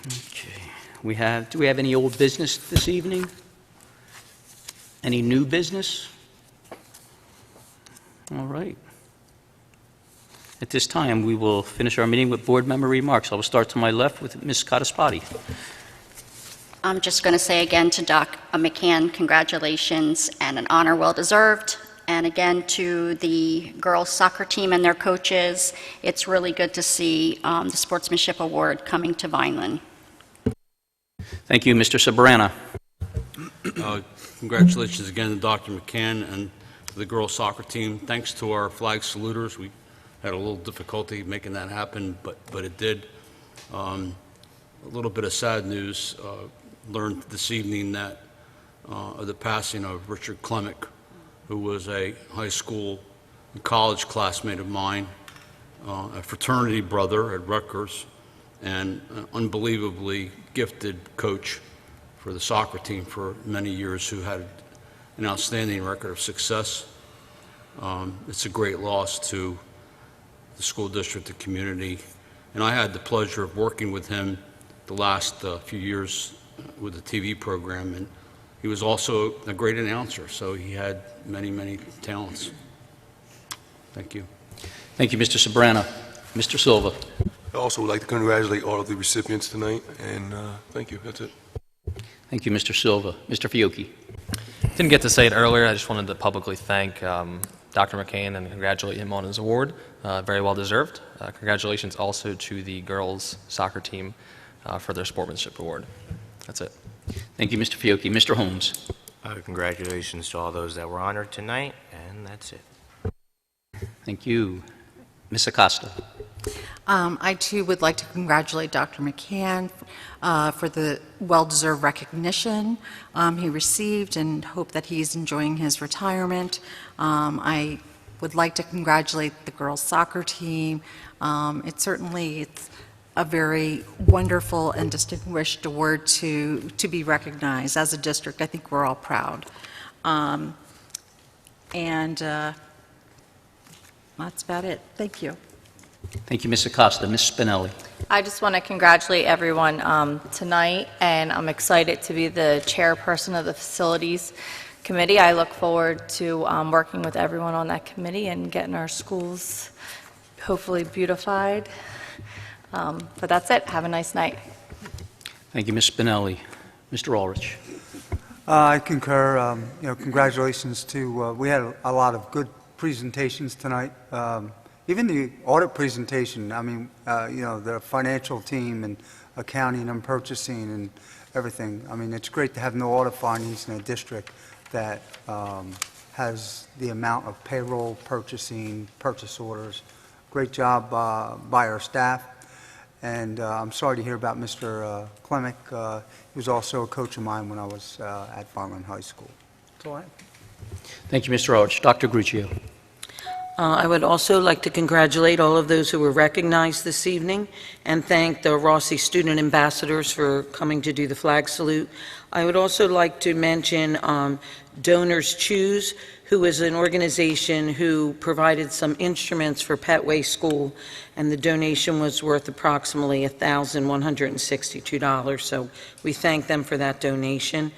Okay. Do we have any old business this evening? Any new business? All right. At this time, we will finish our meeting with board member remarks. I will start to my left with Ms. Codispoti. I'm just going to say again to Doc McCann, congratulations and an honor well deserved. And again to the girls soccer team and their coaches. It's really good to see the Sportsmanship Award coming to Vineland. Thank you, Mr. Sobrana. Congratulations again to Dr. McCann and to the girls soccer team. Thanks to our flag saluters. We had a little difficulty making that happen, but it did. A little bit of sad news. Learned this evening that of the passing of Richard Klemick, who was a high school and college classmate of mine, a fraternity brother at Rutgers, and an unbelievably gifted coach for the soccer team for many years, who had an outstanding record of success. It's a great loss to the school district, the community, and I had the pleasure of working with him the last few years with the TV program, and he was also a great announcer, so he had many, many talents. Thank you. Thank you, Mr. Sobrana. Mr. Silva. I also would like to congratulate all of the recipients tonight, and thank you. That's it. Thank you, Mr. Silva. Mr. Fiocchi. Didn't get to say it earlier. I just wanted to publicly thank Dr. McCann and congratulate him on his award. Very well deserved. Congratulations also to the girls soccer team for their sportsmanship award. That's it. Thank you, Mr. Fiocchi. Mr. Holmes. Congratulations to all those that were honored tonight, and that's it. Thank you. Ms. Acosta. I, too, would like to congratulate Dr. McCann for the well-deserved recognition he received and hope that he's enjoying his retirement. I would like to congratulate the girls' soccer team. It's a very wonderful and distinguished award to be recognized. As a district, I think we're all proud. That's about it. Thank you. Thank you, Ms. Acosta. Ms. Spinelli. I just want to congratulate everyone tonight, and I'm excited to be the chairperson of the Facilities Committee. I look forward to working with everyone on that committee and getting our schools hopefully beautified. But that's it. Have a nice night. Thank you, Ms. Spinelli. Mr. Ulrich. I concur. Congratulations to, we had a lot of good presentations tonight. Even the audit presentation, I mean, the financial team and accounting and purchasing and everything. I mean, it's great to have no audit findings in a district that has the amount of payroll, purchasing, purchase orders. Great job by our staff. And I'm sorry to hear about Mr. Klemick. He was also a coach of mine when I was at Vineland High School. That's all I have. Thank you, Mr. Ulrich. Dr. Gruccio. I would also like to congratulate all of those who were recognized this evening and thank the Rossi student ambassadors for coming to do the flag salute. I would also like to mention Donors Choose, who is an organization who provided some instruments for Petway School, and the donation was worth approximately $1,162. So we thank them for that donation.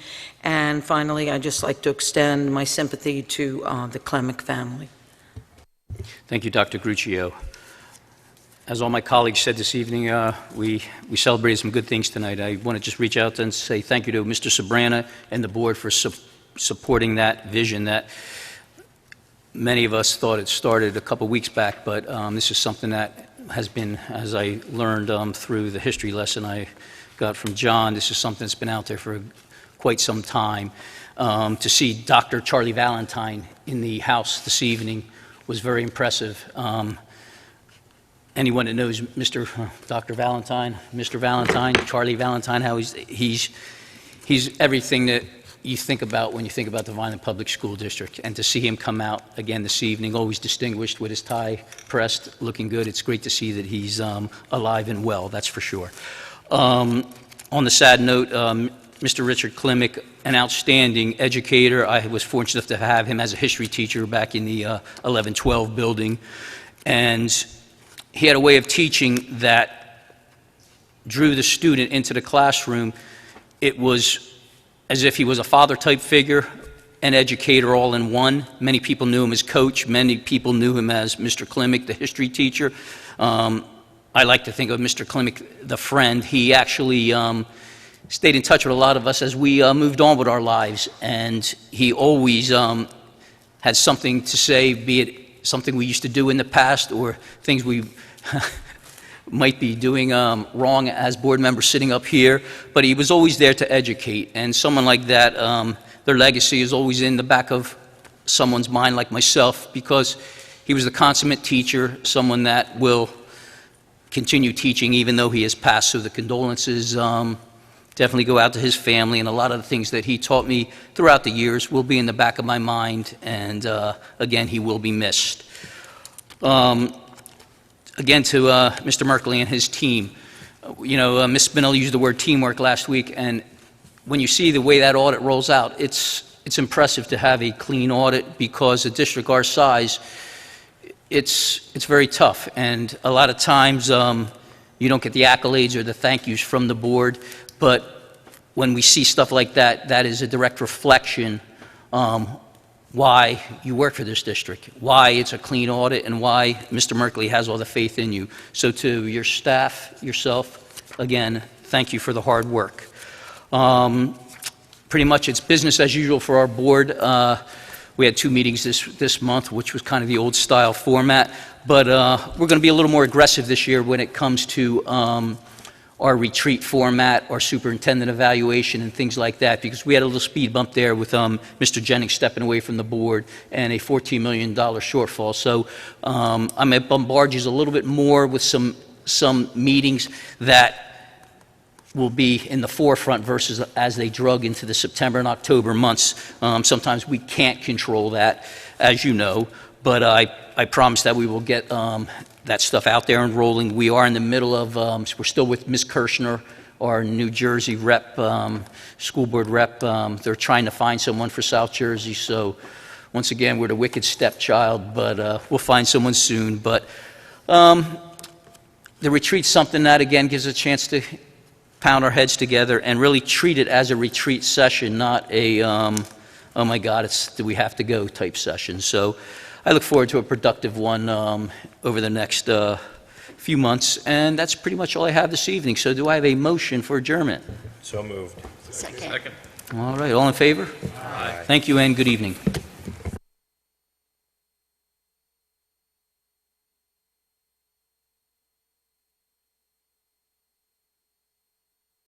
And finally, I'd just like to extend my sympathy to the Klemick family. Thank you, Dr. Gruccio. As all my colleagues said this evening, we celebrated some good things tonight. I want to just reach out and say thank you to Mr. Sobrana and the board for supporting that vision that many of us thought it started a couple weeks back, but this is something that has been, as I learned through the history lesson I got from John, this is something that's been out there for quite some time. To see Dr. Charlie Valentine in the House this evening was very impressive. Anyone that knows Dr. Valentine, Mr. Valentine, Charlie Valentine, how he's everything that you think about when you think about the Vineland Public School District. And to see him come out again this evening, always distinguished with his tie pressed, looking good, it's great to see that he's alive and well, that's for sure. On the sad note, Mr. Richard Klimick, an outstanding educator. I was fortunate enough to have him as a history teacher back in the 11-12 building. And he had a way of teaching that drew the student into the classroom. It was as if he was a father-type figure, an educator all in one. Many people knew him as coach. Many people knew him as Mr. Klimick, the history teacher. I like to think of Mr. Klimick, the friend. He actually stayed in touch with a lot of us as we moved on with our lives, and he always had something to say, be it something we used to do in the past or things we might be doing wrong as board members sitting up here, but he was always there to educate. And someone like that, their legacy is always in the back of someone's mind like myself, because he was the consummate teacher, someone that will continue teaching even though he has passed. So the condolences definitely go out to his family, and a lot of the things that he taught me throughout the years will be in the back of my mind, and again, he will be missed. Again, to Mr. Merkley and his team, you know, Ms. Spinelli used the word teamwork last week, and when you see the way that audit rolls out, it's impressive to have a clean audit, because a district our size, it's very tough, and a lot of times you don't get the accolades or the thank yous from the board, but when we see stuff like that, that is a direct reflection why you work for this district, why it's a clean audit, and why Mr. Merkley has all the faith in you. So to your staff, yourself, again, thank you for the hard work. Pretty much it's business as usual for our board. We had 2 meetings this month, which was kind of the old style format, but we're going to be a little more aggressive this year when it comes to our retreat format, our superintendent evaluation, and things like that, because we had a little speed bump there with Mr. Jennings stepping away from the board and a $14 million shortfall. So I'm going to bombard you a little bit more with some meetings that will be in the forefront versus as they drug into the September and October months. Sometimes we can't control that, as you know, but I promise that we will get that stuff out there and rolling. We are in the middle of, we're still with Ms. Kirshner, our New Jersey rep, school board rep. They're trying to find someone for South Jersey, so once again, we're the wicked stepchild, but we'll find someone soon. But the retreat's something that, again, gives a chance to pound our heads together and really treat it as a retreat session, not a, oh my God, do we have to go type session. So I look forward to a productive one over the next few months, and that's pretty much all I have this evening. So do I have a motion for adjournment? So moved. Second. All right, all in favor? Aye. Thank you and good evening.